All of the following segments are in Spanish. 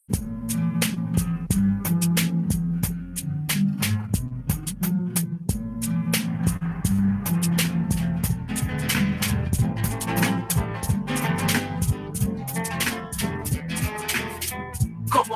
¿Cómo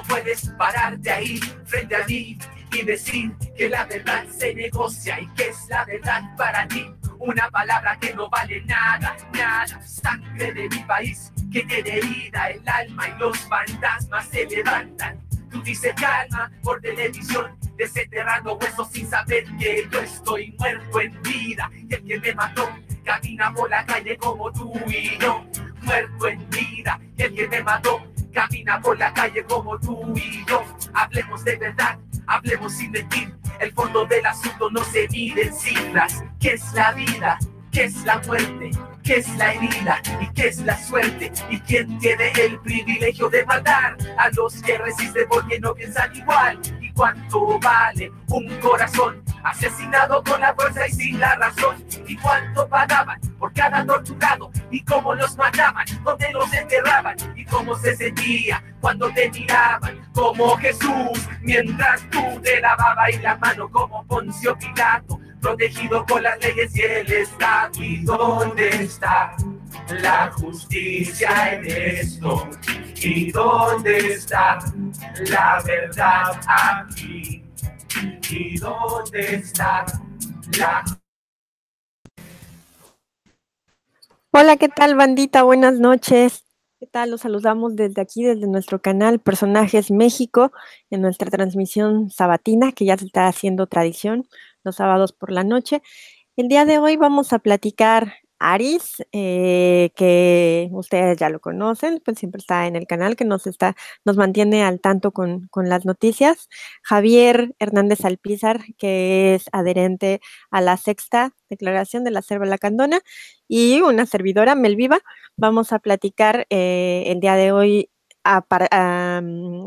puedes pararte ahí frente a mí y decir que la verdad se negocia y que es la verdad para ti? Una palabra que no vale nada, nada. Sangre de mi país que tiene herida el alma y los fantasmas se levantan. Tú dices calma por televisión, desenterrando huesos sin saber que yo estoy muerto en vida. Y el que me mató camina por la calle como tú y yo. Muerto en vida. Y el que me mató camina por la calle como tú y yo. Hablemos de verdad, hablemos sin mentir. El fondo del asunto no se mide en cifras. ¿Qué es la vida? ¿Qué es la muerte? ¿Qué es la herida? ¿Y qué es la suerte? ¿Y quién tiene el privilegio de matar a los que resisten porque no piensan igual? ¿Y cuánto vale un corazón asesinado con la fuerza y sin la razón? ¿Y cuánto pagaban por cada torturado? ¿Y cómo los mataban? ¿Dónde los enterraban? ¿Y cómo se sentía cuando te miraban? Como Jesús, mientras tú te lavabas y la mano como Poncio Pilato, protegido por las leyes y el Estado. ¿Y dónde está la justicia en esto? ¿Y dónde está la verdad aquí? ¿Y dónde está la... Hola, ¿qué tal, bandita? Buenas noches. ¿Qué tal? Los saludamos desde aquí, desde nuestro canal Personajes México, en nuestra transmisión sabatina, que ya se está haciendo tradición los sábados por la noche. El día de hoy vamos a platicar Aris, que ustedes ya lo conocen, pues siempre está en el canal, que nos mantiene al tanto con las noticias. Javier Hernández Alpizar, que es adherente a la sexta declaración de la Selva Lacandona, y una servidora, Melviva. Vamos a platicar el día de hoy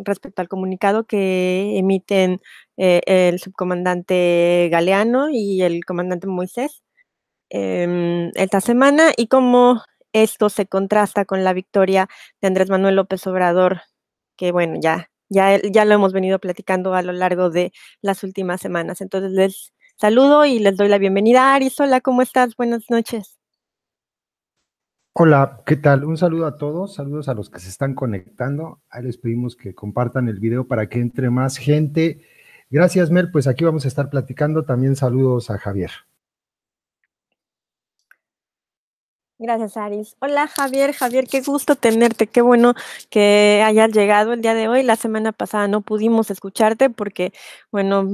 respecto al comunicado que emiten el subcomandante Galeano y el comandante Moisés esta semana, y cómo esto se contrasta con la victoria de Andrés Manuel López Obrador, que bueno, ya lo hemos venido platicando a lo largo de las últimas semanas. Entonces les saludo y les doy la bienvenida. Aris, hola, ¿cómo estás? Buenas noches. Hola, ¿qué tal? Un saludo a todos, saludos a los que se están conectando. Ahí les pedimos que compartan el video para que entre más gente. Gracias, Mel, pues aquí vamos a estar platicando. También saludos a Javier. Gracias, Aris. Hola, Javier. Javier, qué gusto tenerte. Qué bueno que hayas llegado el día de hoy. La semana pasada no pudimos escucharte porque, bueno,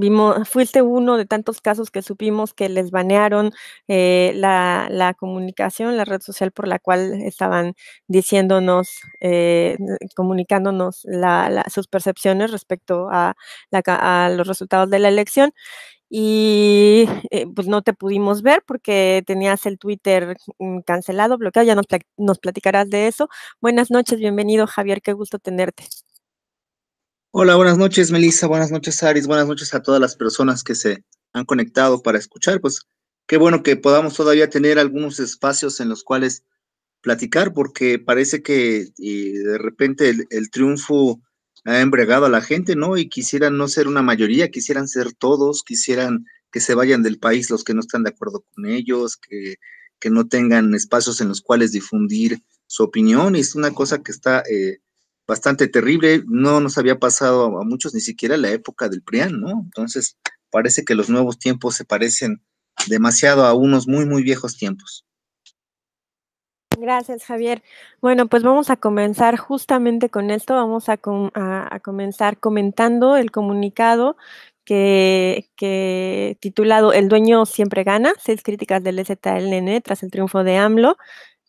fuiste uno de tantos casos que supimos que les banearon la comunicación, la red social por la cual estaban diciéndonos, comunicándonos sus percepciones respecto a los resultados de la elección. Y pues no te pudimos ver porque tenías el Twitter cancelado, bloqueado, ya nos platicarás de eso. Buenas noches, bienvenido, Javier, qué gusto tenerte. Hola, buenas noches, Melissa, buenas noches, Aris, buenas noches a todas las personas que se han conectado para escuchar. Pues qué bueno que podamos todavía tener algunos espacios en los cuales platicar, porque parece que de repente el triunfo ha embriagado a la gente, ¿no? Y quisieran no ser una mayoría, quisieran ser todos, quisieran que se vayan del país los que no están de acuerdo con ellos, que no tengan espacios en los cuales difundir su opinión. Y es una cosa que está bastante terrible. No nos había pasado a muchos, ni siquiera en la época del PRIAN, ¿no? Entonces, parece que los nuevos tiempos se parecen demasiado a unos muy, muy viejos tiempos. Gracias, Javier. Bueno, pues vamos a comenzar justamente con esto. Vamos a comenzar comentando el comunicado que titulado El dueño siempre gana, 6 críticas del EZLN tras el triunfo de AMLO,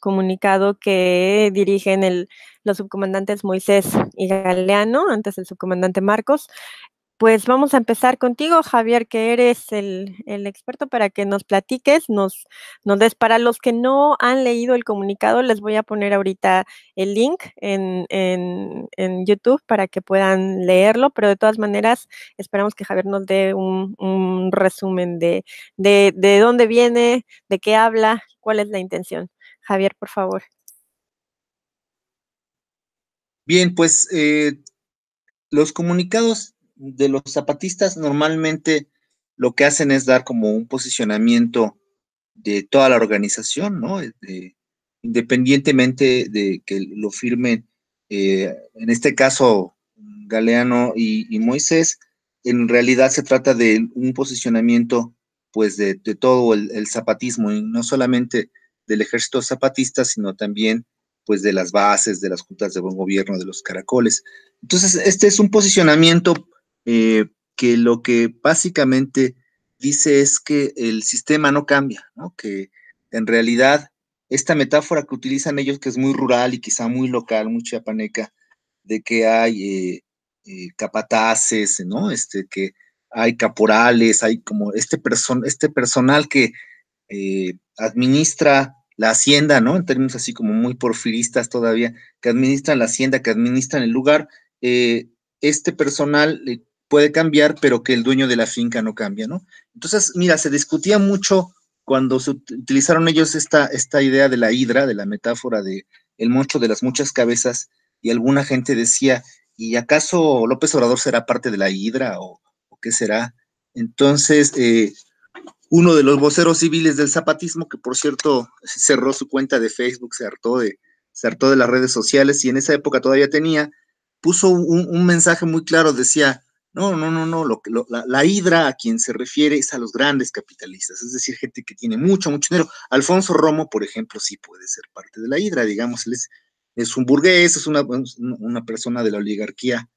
comunicado que dirigen los subcomandantes Moisés y Galeano, antes el subcomandante Marcos. Pues vamos a empezar contigo, Javier, que eres el experto, para que nos platiques, nos des. Para los que no han leído el comunicado, les voy a poner ahorita el link en YouTube para que puedan leerlo, pero de todas maneras esperamos que Javier nos dé un resumen de dónde viene, de qué habla, cuál es la intención. Javier, por favor. Bien, pues los comunicados de los zapatistas normalmente lo que hacen es dar como un posicionamiento de toda la organización, ¿no? Independientemente de que lo firmen, en este caso, Galeano y Moisés, en realidad se trata de un posicionamiento, pues, de todo el zapatismo, y no solamente del ejército zapatista, sino también, pues, de las bases, de las juntas de buen gobierno, de los caracoles. Entonces, este es un posicionamiento que lo que básicamente dice es que el sistema no cambia, ¿no? Que en realidad esta metáfora que utilizan ellos, que es muy rural y quizá muy local, muy chiapaneca, de que hay capataces, ¿no? Que hay caporales, hay como este personal que administra la hacienda, ¿no? En términos así como muy porfiristas todavía, que administran la hacienda, que administran el lugar, este personal puede cambiar, pero que el dueño de la finca no cambia, ¿no? Entonces, mira, se discutía mucho cuando se utilizaron ellos esta idea de la hidra, de la metáfora de el monstruo de las muchas cabezas, y alguna gente decía, ¿y acaso López Obrador será parte de la hidra o qué será? Entonces, uno de los voceros civiles del zapatismo, que por cierto cerró su cuenta de Facebook, se hartó de las redes sociales, y en esa época todavía tenía, puso un mensaje muy claro, decía, no, la hidra a quien se refiere es a los grandes capitalistas, es decir, gente que tiene mucho dinero. Alfonso Romo, por ejemplo, sí puede ser parte de la hidra, digamos, él es un burgués, es una persona de la oligarquía,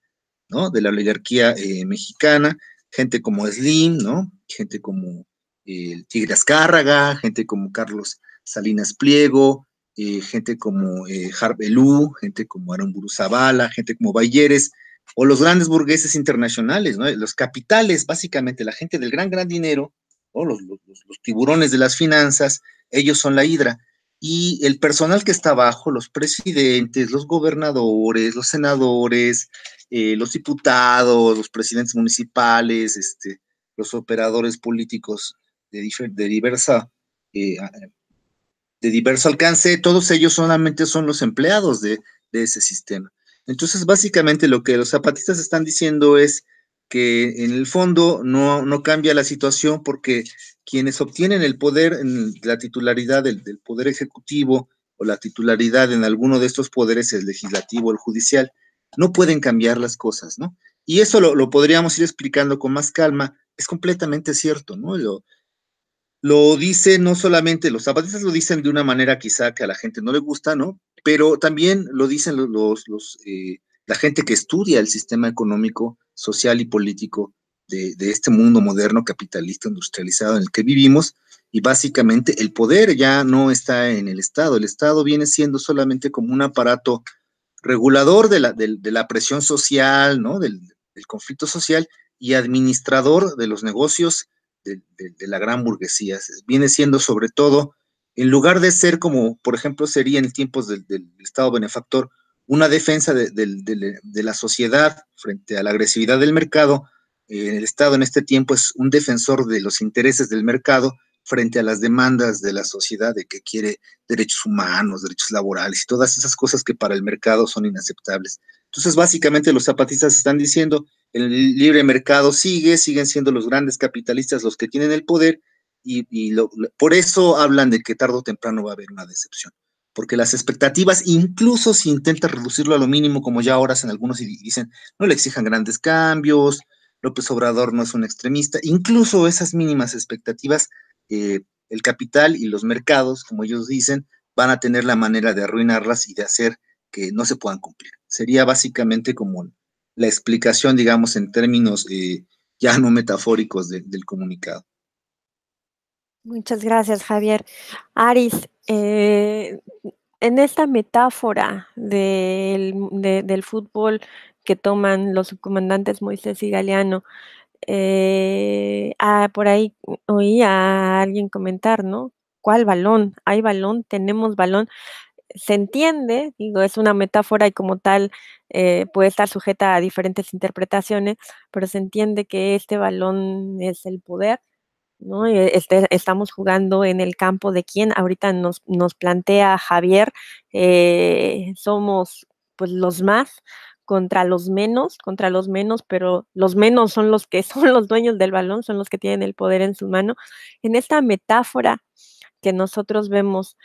¿no? De la oligarquía mexicana, gente como Slim, ¿no? Gente como el Tigre Azcárraga, gente como Carlos Salinas Pliego, gente como Harbelú, gente como Aramburu Zavala, gente como Bayeres, o los grandes burgueses internacionales, ¿no? Los capitales, básicamente, la gente del gran dinero, ¿no? Los tiburones de las finanzas, ellos son la hidra. Y el personal que está abajo, los presidentes, los gobernadores, los senadores, los diputados, los presidentes municipales, los operadores políticos de diverso alcance, todos ellos solamente son los empleados de ese sistema. Entonces, básicamente lo que los zapatistas están diciendo es que en el fondo no cambia la situación, porque quienes obtienen el poder, en la titularidad del poder ejecutivo o la titularidad en alguno de estos poderes, el legislativo o el judicial, no pueden cambiar las cosas, ¿no? Y eso lo podríamos ir explicando con más calma. Es completamente cierto, ¿no? Lo dicen no solamente, los zapatistas lo dicen de una manera quizá que a la gente no le gusta, ¿no? Pero también lo dicen la gente que estudia el sistema económico, social y político de este mundo moderno, capitalista, industrializado en el que vivimos, y básicamente el poder ya no está en el Estado viene siendo solamente como un aparato regulador de la presión social, ¿no? Del conflicto social, y administrador de los negocios de la gran burguesía. Viene siendo sobre todo, en lugar de ser como, por ejemplo, sería en tiempos del Estado benefactor, una defensa de la sociedad frente a la agresividad del mercado, el Estado en este tiempo es un defensor de los intereses del mercado frente a las demandas de la sociedad, de que quiere derechos humanos, derechos laborales y todas esas cosas que para el mercado son inaceptables. Entonces, básicamente los zapatistas están diciendo, el libre mercado siguen siendo los grandes capitalistas los que tienen el poder, por eso hablan de que tarde o temprano va a haber una decepción, porque las expectativas, incluso si intentan reducirlo a lo mínimo, como ya ahora hacen algunos y dicen, no le exijan grandes cambios, López Obrador no es un extremista, incluso esas mínimas expectativas, el capital y los mercados, como ellos dicen, van a tener la manera de arruinarlas y de hacer que no se puedan cumplir. Sería básicamente como la explicación, digamos, en términos ya no metafóricos del comunicado. Muchas gracias, Javier. Aris, en esta metáfora del fútbol que toman los subcomandantes Moisés y Galeano, por ahí oí a alguien comentar, ¿no? ¿Cuál balón? ¿Hay balón? ¿Tenemos balón? Se entiende, digo, es una metáfora y como tal puede estar sujeta a diferentes interpretaciones, pero se entiende que este balón es el poder, ¿no? Estamos jugando en el campo de quién. Ahorita nos plantea Javier, somos pues los más, contra los menos, pero los menos son los que son los dueños del balón, son los que tienen el poder en su mano. En esta metáfora que nosotros vemos,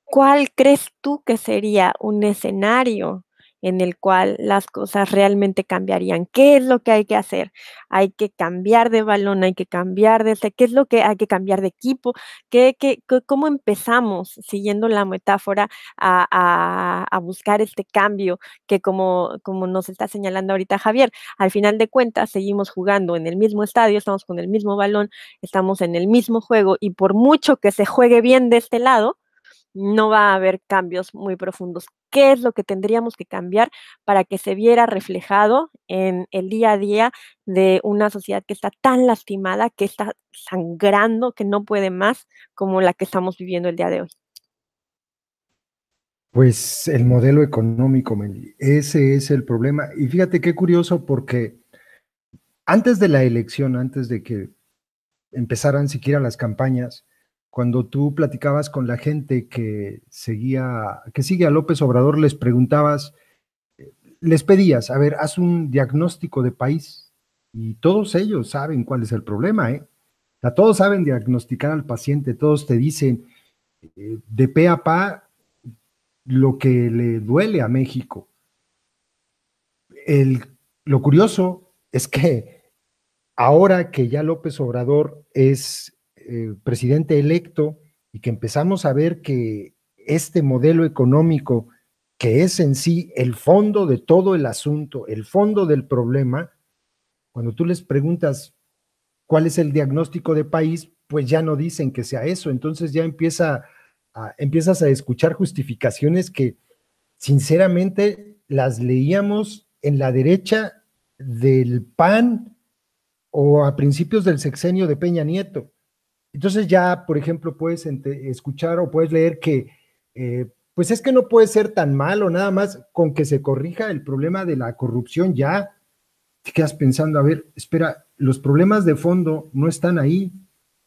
¿cuál crees tú que sería un escenario en el cual las cosas realmente cambiarían? ¿Qué es lo que hay que hacer? Hay que cambiar de balón, hay que cambiar ¿qué es lo que hay que cambiar de equipo? ¿Cómo empezamos, siguiendo la metáfora, a buscar este cambio que como nos está señalando ahorita Javier, al final de cuentas seguimos jugando en el mismo estadio, estamos con el mismo balón, estamos en el mismo juego y por mucho que se juegue bien de este lado, no va a haber cambios muy profundos? ¿Qué es lo que tendríamos que cambiar para que se viera reflejado en el día a día de una sociedad que está tan lastimada, que está sangrando, que no puede más, como la que estamos viviendo el día de hoy? Pues el modelo económico, Meli, ese es el problema. Y fíjate qué curioso, porque antes de la elección, antes de que empezaran siquiera las campañas, cuando tú platicabas con la gente que sigue a López Obrador, les preguntabas, les pedías, a ver, haz un diagnóstico de país, y todos ellos saben cuál es el problema, ¿eh? O sea, todos saben diagnosticar al paciente, todos te dicen de pe a pa lo que le duele a México. Lo curioso es que ahora que ya López Obrador es presidente electo y que empezamos a ver que este modelo económico, que es en sí el fondo de todo el asunto, el fondo del problema, cuando tú les preguntas cuál es el diagnóstico de país, pues ya no dicen que sea eso. Entonces ya empiezas a escuchar justificaciones que sinceramente las leíamos en la derecha del PAN o a principios del sexenio de Peña Nieto. Entonces ya, por ejemplo, puedes escuchar o puedes leer que pues es que no puede ser tan malo, nada más con que se corrija el problema de la corrupción, ya te quedas pensando, a ver, espera, los problemas de fondo no están ahí,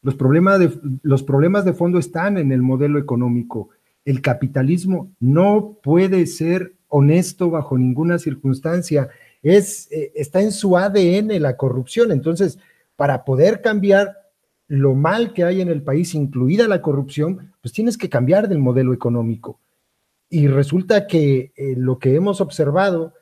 los problemas de fondo están en el modelo económico. El capitalismo no puede ser honesto bajo ninguna circunstancia, está en su ADN la corrupción. Entonces, para poder cambiar lo mal que hay en el país, incluida la corrupción, pues tienes que cambiar del modelo económico. Y resulta que lo que hemos observado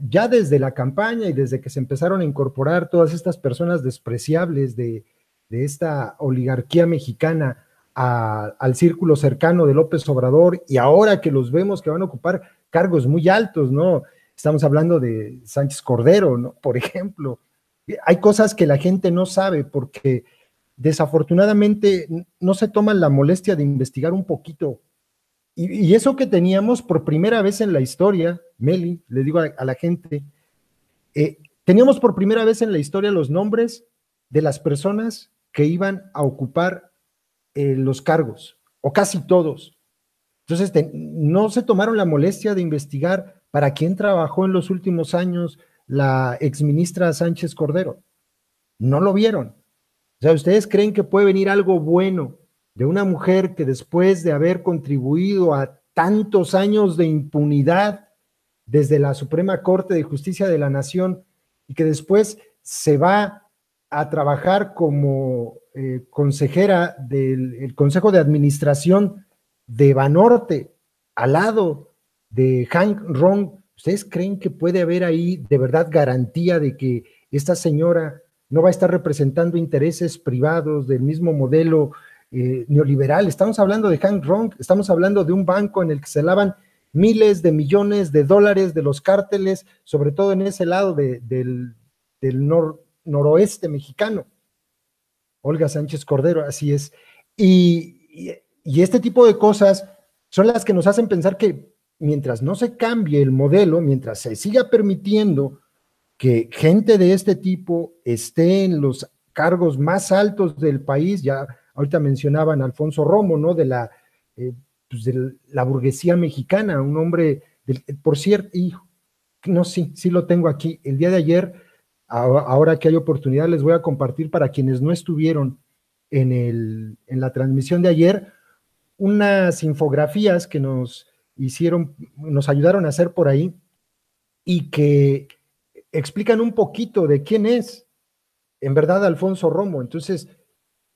ya desde la campaña y desde que se empezaron a incorporar todas estas personas despreciables de esta oligarquía mexicana al círculo cercano de López Obrador, y ahora que los vemos que van a ocupar cargos muy altos, ¿no? Estamos hablando de Sánchez Cordero, ¿no? Por ejemplo. Hay cosas que la gente no sabe porque desafortunadamente no se toman la molestia de investigar un poquito. Y eso que teníamos por primera vez en la historia, Meli, le digo a la gente, teníamos por primera vez en la historia los nombres de las personas que iban a ocupar los cargos, o casi todos. Entonces, no se tomaron la molestia de investigar para quién trabajó en los últimos años la exministra Sánchez Cordero. No lo vieron. O sea, ¿ustedes creen que puede venir algo bueno de una mujer que después de haber contribuido a tantos años de impunidad desde la Suprema Corte de Justicia de la Nación y que después se va a trabajar como consejera del Consejo de Administración de Banorte, al lado de Hank Rong? ¿Ustedes creen que puede haber ahí de verdad garantía de que esta señora no va a estar representando intereses privados del mismo modelo neoliberal? Estamos hablando de Hank Rong, estamos hablando de un banco en el que se lavan miles de millones de dólares de los cárteles, sobre todo en ese lado del noroeste mexicano. Olga Sánchez Cordero, así es. Y este tipo de cosas son las que nos hacen pensar que mientras no se cambie el modelo, mientras se siga permitiendo que gente de este tipo esté en los cargos más altos del país, ya ahorita mencionaban a Alfonso Romo, ¿no? De la burguesía mexicana, un hombre, por cierto, hijo, no, sí lo tengo aquí. El día de ayer, ahora que hay oportunidad, les voy a compartir para quienes no estuvieron en la transmisión de ayer, unas infografías que nos ayudaron a hacer por ahí, y que explican un poquito de quién es en verdad Alfonso Romo. Entonces,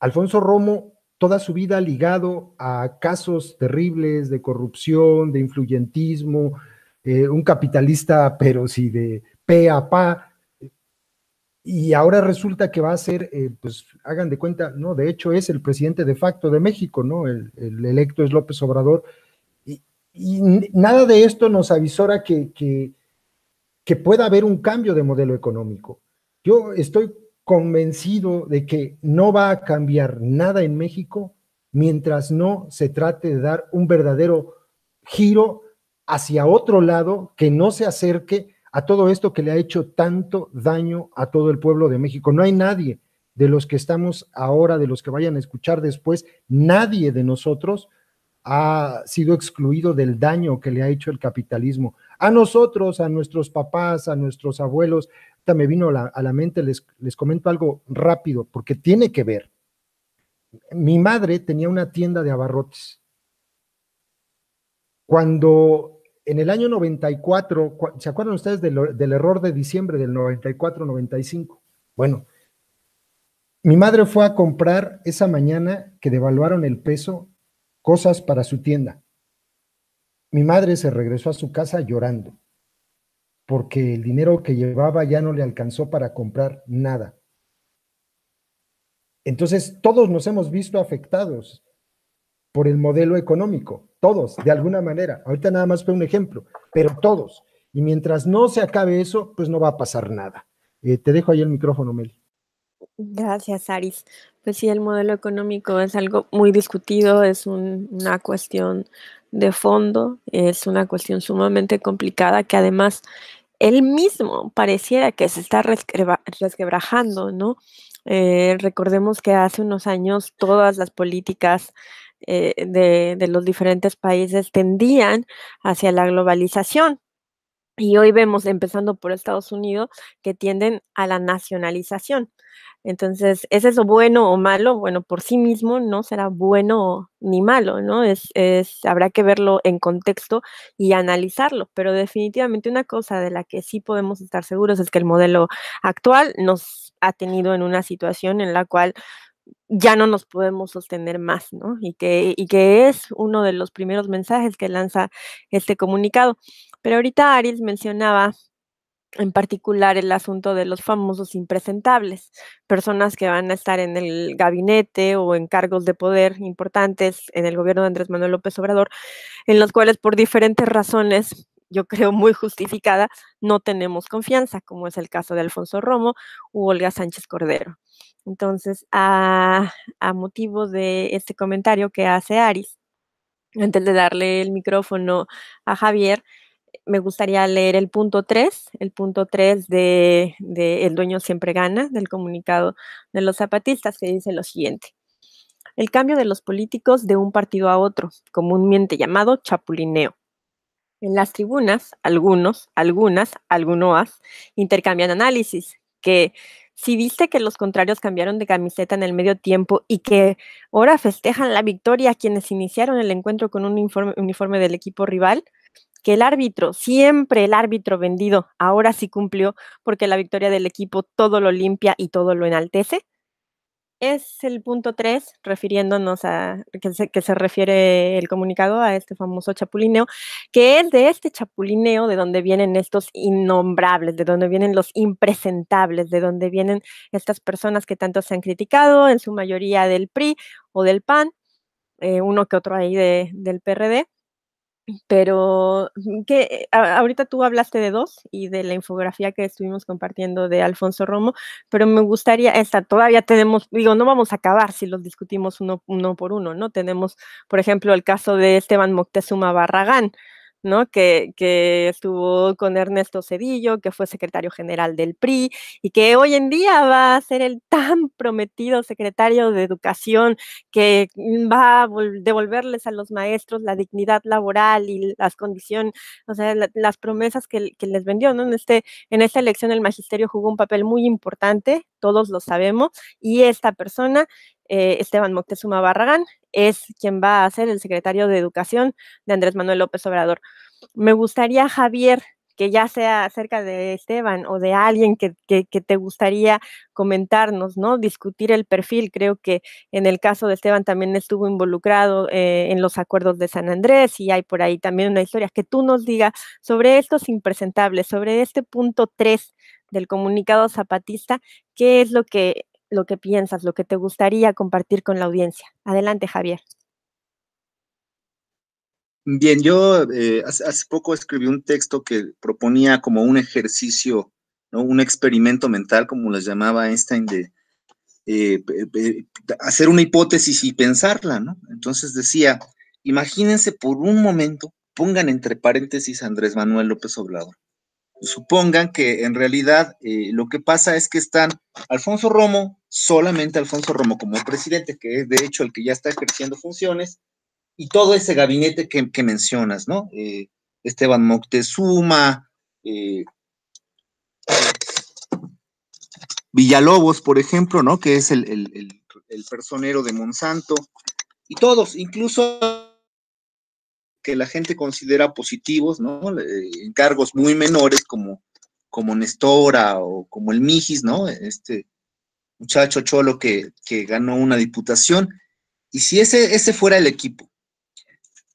Alfonso Romo, toda su vida ligado a casos terribles de corrupción, de influyentismo, un capitalista, pero sí de pe a pa, y ahora resulta que va a ser, pues hagan de cuenta, no, de hecho es el presidente de facto de México, ¿no? El electo es López Obrador, y, y nada de esto nos avisora que pueda haber un cambio de modelo económico. Yo estoy convencido de que no va a cambiar nada en México mientras no se trate de dar un verdadero giro hacia otro lado que no se acerque a todo esto que le ha hecho tanto daño a todo el pueblo de México. No hay nadie de los que estamos ahora, de los que vayan a escuchar después, nadie de nosotros ha sido excluido del daño que le ha hecho el capitalismo. A nosotros, a nuestros papás, a nuestros abuelos, me vino a la mente, les comento algo rápido, porque tiene que ver. Mi madre tenía una tienda de abarrotes. Cuando en el año 94, ¿se acuerdan ustedes del error de diciembre del 94-95? Bueno, mi madre fue a comprar esa mañana que devaluaron el peso cosas para su tienda. Mi madre se regresó a su casa llorando, porque el dinero que llevaba ya no le alcanzó para comprar nada. Entonces, todos nos hemos visto afectados por el modelo económico, todos, de alguna manera. Ahorita nada más fue un ejemplo, pero todos. Y mientras no se acabe eso, pues no va a pasar nada. Te dejo ahí el micrófono, Meli. Gracias, Aris. Pues sí, el modelo económico es algo muy discutido, es una cuestión de fondo, es una cuestión sumamente complicada que además él mismo pareciera que se está resquebrajando, ¿no? Recordemos que hace unos años todas las políticas de los diferentes países tendían hacia la globalización. Y hoy vemos, empezando por Estados Unidos, que tienden a la nacionalización. Entonces, ¿es eso bueno o malo? Bueno, por sí mismo no será bueno ni malo, ¿no? Habrá que verlo en contexto y analizarlo, pero definitivamente una cosa de la que sí podemos estar seguros es que el modelo actual nos ha tenido en una situación en la cual ya no nos podemos sostener más, ¿no? Y que es uno de los primeros mensajes que lanza este comunicado. Pero ahorita Aris mencionaba en particular el asunto de los famosos impresentables, personas que van a estar en el gabinete o en cargos de poder importantes en el gobierno de Andrés Manuel López Obrador, en los cuales por diferentes razones, yo creo muy justificada, no tenemos confianza, como es el caso de Alfonso Romo u Olga Sánchez Cordero. Entonces, a motivo de este comentario que hace Aris, antes de darle el micrófono a Javier, me gustaría leer el punto 3 de El dueño siempre gana, del comunicado de los zapatistas, que dice lo siguiente: el cambio de los políticos de un partido a otro, comúnmente llamado chapulineo. En las tribunas, algunos intercambian análisis, que si viste que los contrarios cambiaron de camiseta en el medio tiempo y que ahora festejan la victoria quienes iniciaron el encuentro con un uniforme del equipo rival, que el árbitro, siempre el árbitro vendido, ahora sí cumplió porque la victoria del equipo todo lo limpia y todo lo enaltece. Es el punto 3, refiriéndonos a que se refiere el comunicado a este famoso chapulineo, que es de este chapulineo de donde vienen estos innombrables, de donde vienen los impresentables, de donde vienen estas personas que tanto se han criticado, en su mayoría del PRI o del PAN, uno que otro ahí del PRD. Pero ahorita tú hablaste de 2 y de la infografía que estuvimos compartiendo de Alfonso Romo, pero me gustaría todavía tenemos, digo, no vamos a acabar si los discutimos uno por uno, ¿no? Tenemos, por ejemplo, el caso de Esteban Moctezuma Barragán, ¿no? Que estuvo con Ernesto Zedillo, que fue secretario general del PRI y que hoy en día va a ser el tan prometido secretario de Educación, que va a devolverles a los maestros la dignidad laboral y las condiciones, o sea, las promesas que les vendió, ¿no? En esta elección el magisterio jugó un papel muy importante, todos lo sabemos, y esta persona, Esteban Moctezuma Barragán, es quien va a ser el secretario de Educación de Andrés Manuel López Obrador. Me gustaría, Javier, que ya sea acerca de Esteban o de alguien que te gustaría comentarnos, ¿no? Discutir el perfil. Creo que en el caso de Esteban también estuvo involucrado en los acuerdos de San Andrés, y hay por ahí también una historia que tú nos digas sobre estos impresentables, sobre este punto 3 del comunicado zapatista. ¿Qué es lo que piensas, lo que te gustaría compartir con la audiencia? Adelante, Javier. Bien, yo hace poco escribí un texto que proponía como un ejercicio, ¿no? Un experimento mental, como les llamaba Einstein, de hacer una hipótesis y pensarla, ¿no? Entonces decía, imagínense por un momento, pongan entre paréntesis a Andrés Manuel López Obrador. Supongan que en realidad lo que pasa es que están Alfonso Romo, solamente Alfonso Romo como presidente, que es de hecho el que ya está ejerciendo funciones, y todo ese gabinete que mencionas, ¿no? Esteban Moctezuma, Villalobos, por ejemplo, ¿no? Que es el personero de Monsanto, y todos, incluso que la gente considera positivos, ¿no? En cargos muy menores como Nestora o como el Mijis, ¿no? Este muchacho cholo que ganó una diputación. Y si ese fuera el equipo,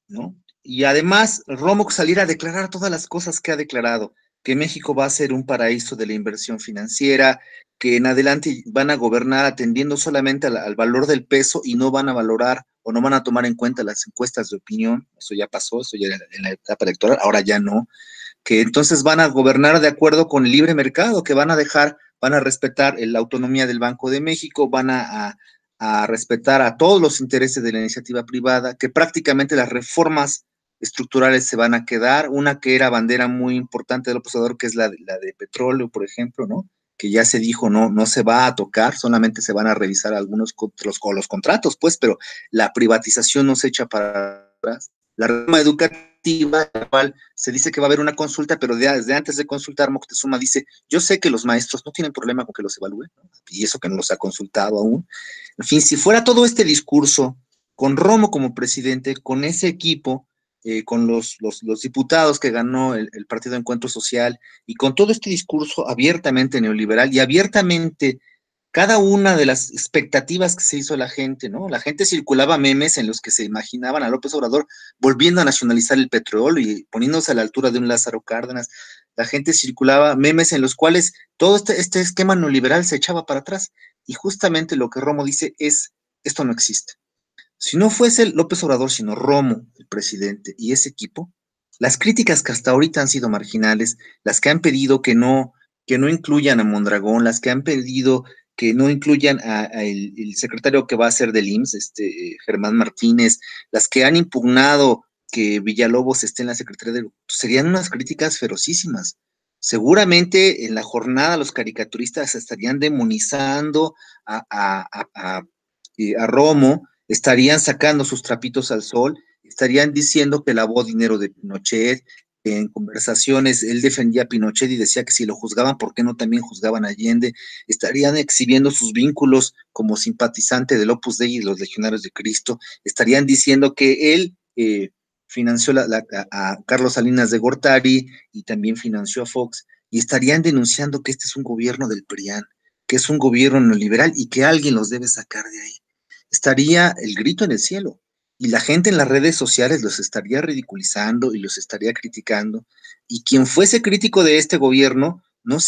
¿no? Y además, Romo saliera a declarar todas las cosas que ha declarado, que México va a ser un paraíso de la inversión financiera, que en adelante van a gobernar atendiendo solamente al valor del peso y no van a valorar o no van a tomar en cuenta las encuestas de opinión. Eso ya pasó, eso ya era en la etapa electoral, ahora ya no. Que entonces van a gobernar de acuerdo con el libre mercado, que van a respetar la autonomía del Banco de México, van a respetar a todos los intereses de la iniciativa privada, que prácticamente las reformas estructurales se van a quedar, una que era bandera muy importante del López Obrador, que es la de petróleo, por ejemplo, ¿no? Que ya se dijo, no se va a tocar, solamente se van a revisar algunos los contratos, pues, pero la privatización no se echa para atrás. La reforma educativa, la cual se dice que va a haber una consulta, pero desde antes de consultar, Moctezuma dice, yo sé que los maestros no tienen problema con que los evalúen, ¿no? Y eso que no los ha consultado aún. En fin, si fuera todo este discurso, con Romo como presidente, con ese equipo, con los diputados que ganó el Partido Encuentro Social, y con todo este discurso abiertamente neoliberal y abiertamente cada una de las expectativas que se hizo la gente, ¿no? La gente circulaba memes en los que se imaginaban a López Obrador volviendo a nacionalizar el petróleo y poniéndose a la altura de un Lázaro Cárdenas. La gente circulaba memes en los cuales todo este esquema neoliberal se echaba para atrás. Y justamente lo que Romo dice es, esto no existe. Si no fuese López Obrador, sino Romo, el presidente, y ese equipo, las críticas que hasta ahorita han sido marginales, las que han pedido que no incluyan a Mondragón, las que han pedido que no incluyan a el secretario que va a ser del IMSS, Germán Martínez, las que han impugnado que Villalobos esté en la Secretaría de... serían unas críticas ferocísimas. Seguramente en la jornada los caricaturistas estarían demonizando a Romo, estarían sacando sus trapitos al sol, estarían diciendo que lavó dinero de Pinochet. En conversaciones él defendía a Pinochet y decía que si lo juzgaban, ¿por qué no también juzgaban a Allende? Estarían exhibiendo sus vínculos como simpatizante del Opus Dei y los Legionarios de Cristo. Estarían diciendo que él financió a Carlos Salinas de Gortari y también financió a Fox, y estarían denunciando que este es un gobierno del PRIAN, que es un gobierno neoliberal y que alguien los debe sacar de ahí. Estaría el grito en el cielo. Y la gente en las redes sociales los estaría ridiculizando y los estaría criticando. Y quien fuese crítico de este gobierno no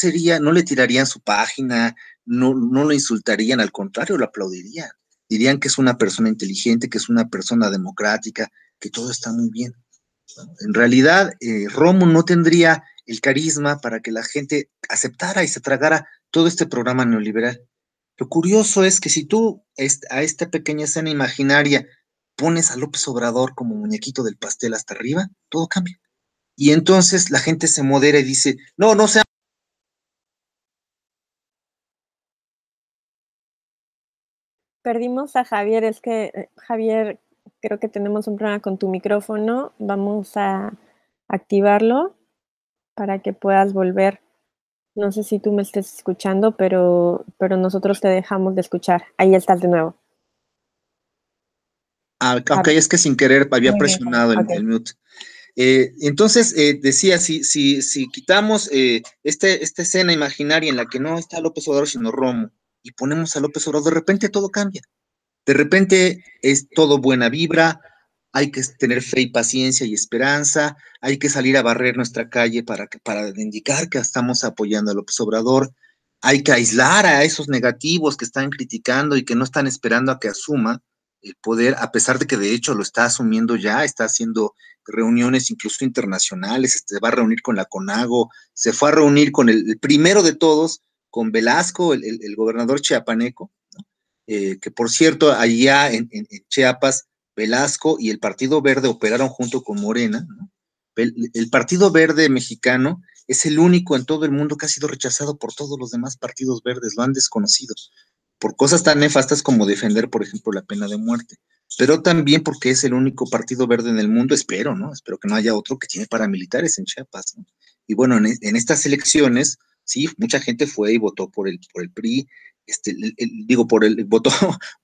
le tirarían su página, no lo insultarían, al contrario, lo aplaudirían. Dirían que es una persona inteligente, que es una persona democrática, que todo está muy bien. En realidad, Romo no tendría el carisma para que la gente aceptara y se tragara todo este programa neoliberal. Lo curioso es que si tú a esta pequeña escena imaginaria pones a López Obrador como muñequito del pastel hasta arriba, todo cambia. Y entonces la gente se modera y dice, no sea. Perdimos a Javier, es que Javier, creo que tenemos un problema con tu micrófono. Vamos a activarlo para que puedas volver. No sé si tú me estés escuchando, pero nosotros te dejamos de escuchar. Ahí estás de nuevo. Ok, es que sin querer había Muy bien, presionado ok. el mute. Entonces, decía, si quitamos esta escena imaginaria en la que no está López Obrador, sino Romo, y ponemos a López Obrador, de repente todo cambia. De repente es todo buena vibra, hay que tener fe y paciencia y esperanza, hay que salir a barrer nuestra calle para indicar que estamos apoyando a López Obrador, hay que aislar a esos negativos que están criticando y que no están esperando a que asuma el poder, a pesar de que de hecho lo está asumiendo ya, está haciendo reuniones incluso internacionales, se va a reunir con la CONAGO, se fue a reunir con el primero de todos, con Velasco, el gobernador chiapaneco, ¿no? Que por cierto, allá en Chiapas, Velasco y el Partido Verde operaron junto con Morena, ¿no? El Partido Verde mexicano es el único en todo el mundo que ha sido rechazado por todos los demás partidos verdes, lo han desconocido, por cosas tan nefastas como defender, por ejemplo, la pena de muerte, pero también porque es el único partido verde en el mundo, espero, ¿no? Espero que no haya otro que tiene paramilitares en Chiapas, ¿no? Y bueno, en estas elecciones, sí, mucha gente fue y votó por el PRI,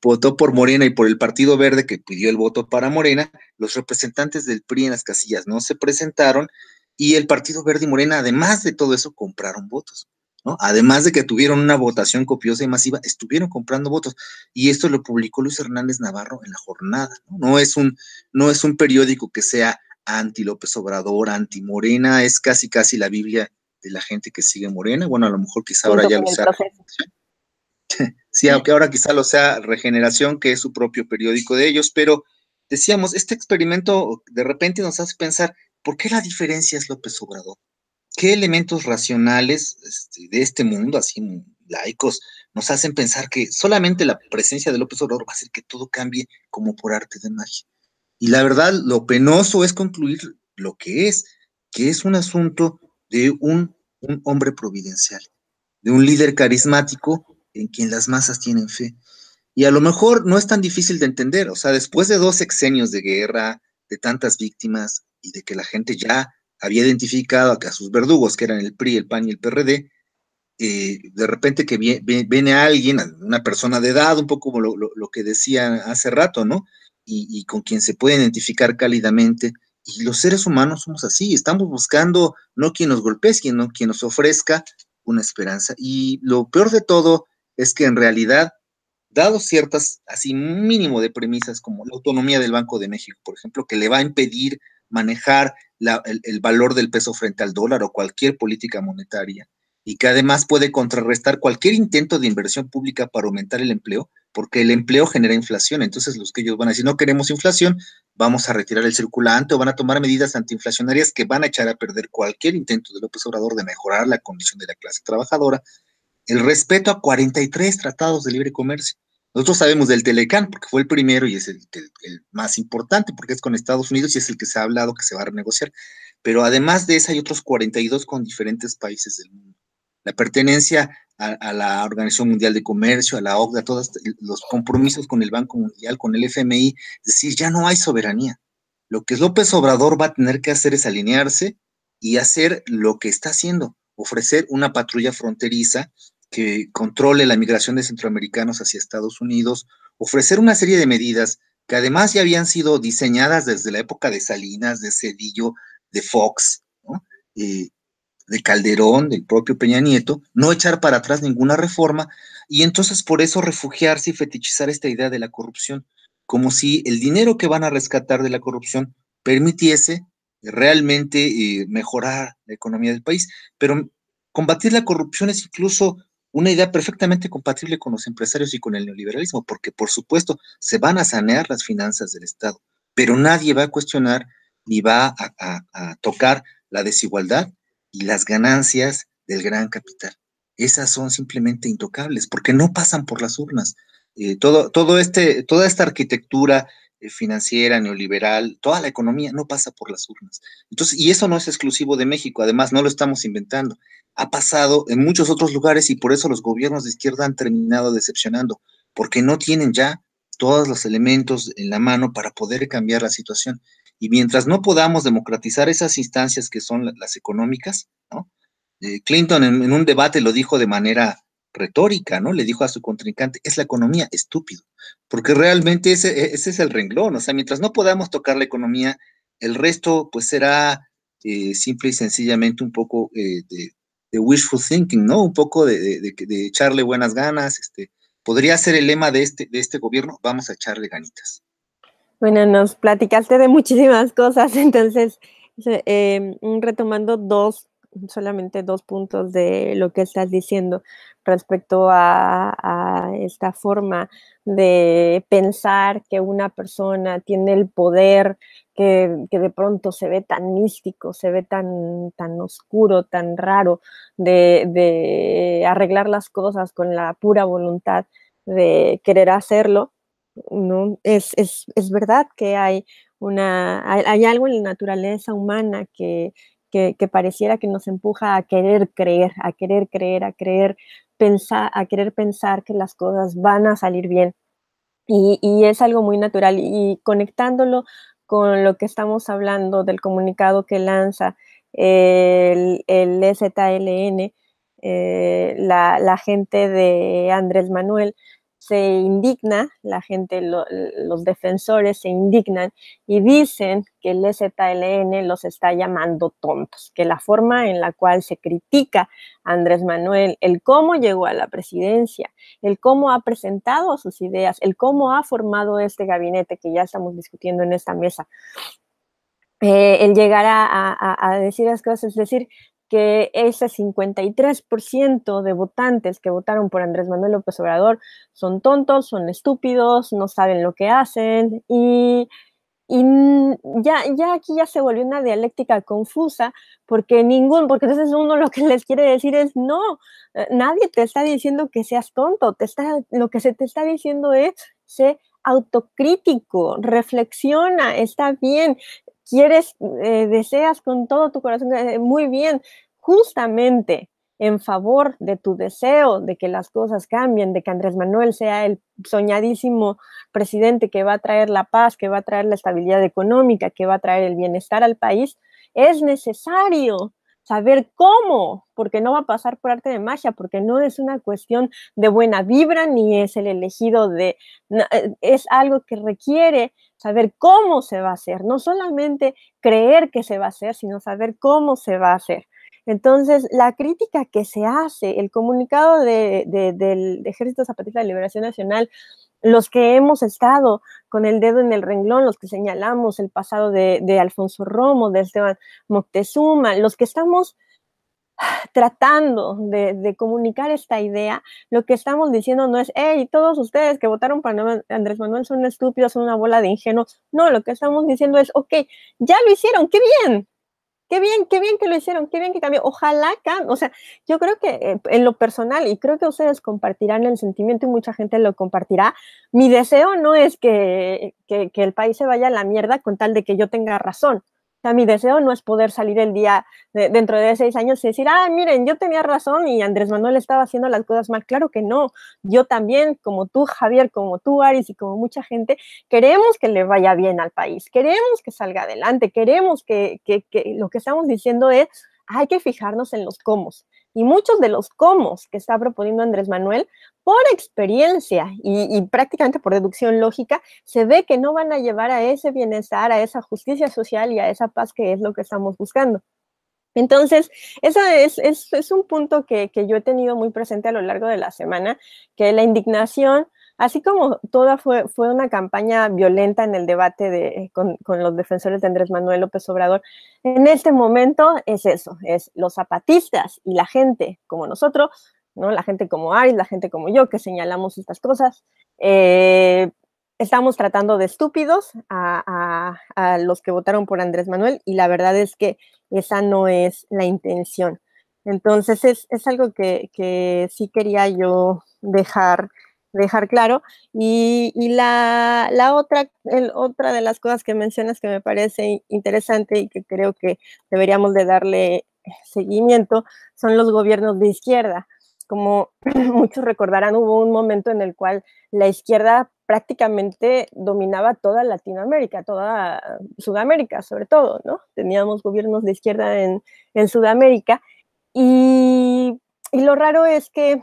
votó por Morena y por el Partido Verde que pidió el voto para Morena. Los representantes del PRI en las casillas no se presentaron y el Partido Verde y Morena, además de todo eso, compraron votos, ¿no? Además de que tuvieron una votación copiosa y masiva, estuvieron comprando votos. Y esto lo publicó Luis Hernández Navarro en La Jornada, ¿no? No es un periódico que sea anti López Obrador, anti Morena, es casi la Biblia de la gente que sigue Morena. Bueno, a lo mejor quizá ahora ya lo sea. Sí, aunque ahora quizá lo sea Regeneración, que es su propio periódico de ellos, pero decíamos, este experimento de repente nos hace pensar, ¿por qué la diferencia es López Obrador? ¿Qué elementos racionales de este mundo, así laicos, nos hacen pensar que solamente la presencia de López Obrador va a hacer que todo cambie como por arte de magia? Y la verdad, lo penoso es concluir lo que es un asunto de un hombre providencial, de un líder carismático en quien las masas tienen fe. Y a lo mejor no es tan difícil de entender, o sea, después de 2 sexenios de guerra, de tantas víctimas y de que la gente ya había identificado a sus verdugos, que eran el PRI, el PAN y el PRD, de repente que viene alguien, una persona de edad, un poco como lo que decía hace rato, ¿no? Y con quien se puede identificar cálidamente. Y los seres humanos somos así, estamos buscando no quien nos golpee, sino quien nos ofrezca una esperanza. Y lo peor de todo es que en realidad, dado ciertas, así mínimo de premisas como la autonomía del Banco de México, por ejemplo, que le va a impedir manejar el valor del peso frente al dólar o cualquier política monetaria, y que además puede contrarrestar cualquier intento de inversión pública para aumentar el empleo, porque el empleo genera inflación. Entonces los que ellos van a decir, no queremos inflación, vamos a retirar el circulante o van a tomar medidas antiinflacionarias que van a echar a perder cualquier intento de López Obrador de mejorar la condición de la clase trabajadora. El respeto a 43 tratados de libre comercio. Nosotros sabemos del Telecán, porque fue el primero y es el más importante, porque es con Estados Unidos y es el que se ha hablado que se va a renegociar. Pero además de ese hay otros 42 con diferentes países del mundo. La pertenencia a la Organización Mundial de Comercio, a la OCDE, a todos los compromisos con el Banco Mundial, con el FMI, es decir, ya no hay soberanía. Lo que López Obrador va a tener que hacer es alinearse y hacer lo que está haciendo, ofrecer una patrulla fronteriza que controle la migración de centroamericanos hacia Estados Unidos, ofrecer una serie de medidas que además ya habían sido diseñadas desde la época de Salinas, de Zedillo, de Fox, ¿no? De Calderón, del propio Peña Nieto, no echar para atrás ninguna reforma y entonces por eso refugiarse y fetichizar esta idea de la corrupción, como si el dinero que van a rescatar de la corrupción permitiese realmente mejorar la economía del país. Pero combatir la corrupción es incluso una idea perfectamente compatible con los empresarios y con el neoliberalismo, porque por supuesto se van a sanear las finanzas del Estado, pero nadie va a cuestionar ni va a tocar la desigualdad y las ganancias del gran capital. Esas son simplemente intocables, porque no pasan por las urnas. Toda esta arquitectura financiera, neoliberal, toda la economía no pasa por las urnas. Entonces, y eso no es exclusivo de México, además no lo estamos inventando. Ha pasado en muchos otros lugares y por eso los gobiernos de izquierda han terminado decepcionando, porque no tienen ya todos los elementos en la mano para poder cambiar la situación. Y mientras no podamos democratizar esas instancias que son las económicas, ¿no? Clinton en un debate lo dijo de manera retórica, ¿no? Le dijo a su contrincante, es la economía, estúpido, porque realmente ese es el renglón, o sea, mientras no podamos tocar la economía el resto pues será simple y sencillamente un poco de wishful thinking, ¿no? Un poco de echarle buenas ganas. Podría ser el lema de este gobierno: vamos a echarle ganitas. Bueno, nos platicaste de muchísimas cosas, entonces, retomando solamente dos puntos de lo que estás diciendo respecto a esta forma de pensar que una persona tiene el poder, que de pronto se ve tan místico, se ve tan oscuro, tan raro, de arreglar las cosas con la pura voluntad de querer hacerlo. No, es verdad que hay algo en la naturaleza humana que pareciera que nos empuja a querer creer, a querer pensar, a querer pensar que las cosas van a salir bien. Y es algo muy natural. Y conectándolo con lo que estamos hablando del comunicado que lanza el EZLN, la gente de Andrés Manuel se indigna, los defensores se indignan y dicen que el EZLN los está llamando tontos, que la forma en la cual se critica a Andrés Manuel, el cómo llegó a la presidencia, el cómo ha presentado sus ideas, el cómo ha formado este gabinete que ya estamos discutiendo en esta mesa, el llegar a decir las cosas, es decir, que ese 53% de votantes que votaron por Andrés Manuel López Obrador son tontos, son estúpidos, no saben lo que hacen y ya aquí ya se volvió una dialéctica confusa porque entonces uno lo que les quiere decir es no, nadie te está diciendo que seas tonto, lo que se te está diciendo es sé autocrítico, reflexiona, está bien, deseas con todo tu corazón, muy bien, justamente en favor de tu deseo de que las cosas cambien, de que Andrés Manuel sea el soñadísimo presidente que va a traer la paz, que va a traer la estabilidad económica, que va a traer el bienestar al país, es necesario saber cómo, porque no va a pasar por arte de magia, porque no es una cuestión de buena vibra, ni es el elegido es algo que requiere saber cómo se va a hacer, no solamente creer que se va a hacer, sino saber cómo se va a hacer. Entonces, la crítica que se hace, el comunicado del Ejército Zapatista de Liberación Nacional, los que hemos estado con el dedo en el renglón, los que señalamos el pasado de Alfonso Romo, de Esteban Moctezuma, los que estamos tratando de comunicar esta idea, lo que estamos diciendo no es, hey, todos ustedes que votaron para Andrés Manuel son estúpidos, son una bola de ingenuos. No, lo que estamos diciendo es, ok, ya lo hicieron, qué bien que lo hicieron, qué bien que cambió. Ojalá o sea, yo creo que en lo personal, y creo que ustedes compartirán el sentimiento y mucha gente lo compartirá, mi deseo no es que el país se vaya a la mierda con tal de que yo tenga razón. O sea, mi deseo no es poder salir el día dentro de 6 años y decir, miren, yo tenía razón y Andrés Manuel estaba haciendo las cosas mal. Claro que no. Yo también, como tú, Javier, como tú, Aris, y como mucha gente, queremos que le vaya bien al país, queremos que salga adelante, queremos que lo que estamos diciendo es, hay que fijarnos en los cómo. Y muchos de los cómo que está proponiendo Andrés Manuel, por experiencia y prácticamente por deducción lógica, se ve que no van a llevar a ese bienestar, a esa justicia social y a esa paz que es lo que estamos buscando. Entonces, ese es un punto que yo he tenido muy presente a lo largo de la semana, que la indignación, así como toda fue una campaña violenta en el debate con los defensores de Andrés Manuel López Obrador, en este momento es eso, es los zapatistas y la gente como nosotros, ¿no? La gente como Aris, la gente como yo, que señalamos estas cosas, estamos tratando de estúpidos a los que votaron por Andrés Manuel y la verdad es que esa no es la intención. Entonces es algo que sí quería yo dejar claro. Y la otra de las cosas que mencionas que me parece interesante y que creo que deberíamos de darle seguimiento son los gobiernos de izquierda. Como muchos recordarán, hubo un momento en el cual la izquierda prácticamente dominaba toda Latinoamérica, toda Sudamérica sobre todo, ¿no? Teníamos gobiernos de izquierda en Sudamérica y lo raro es que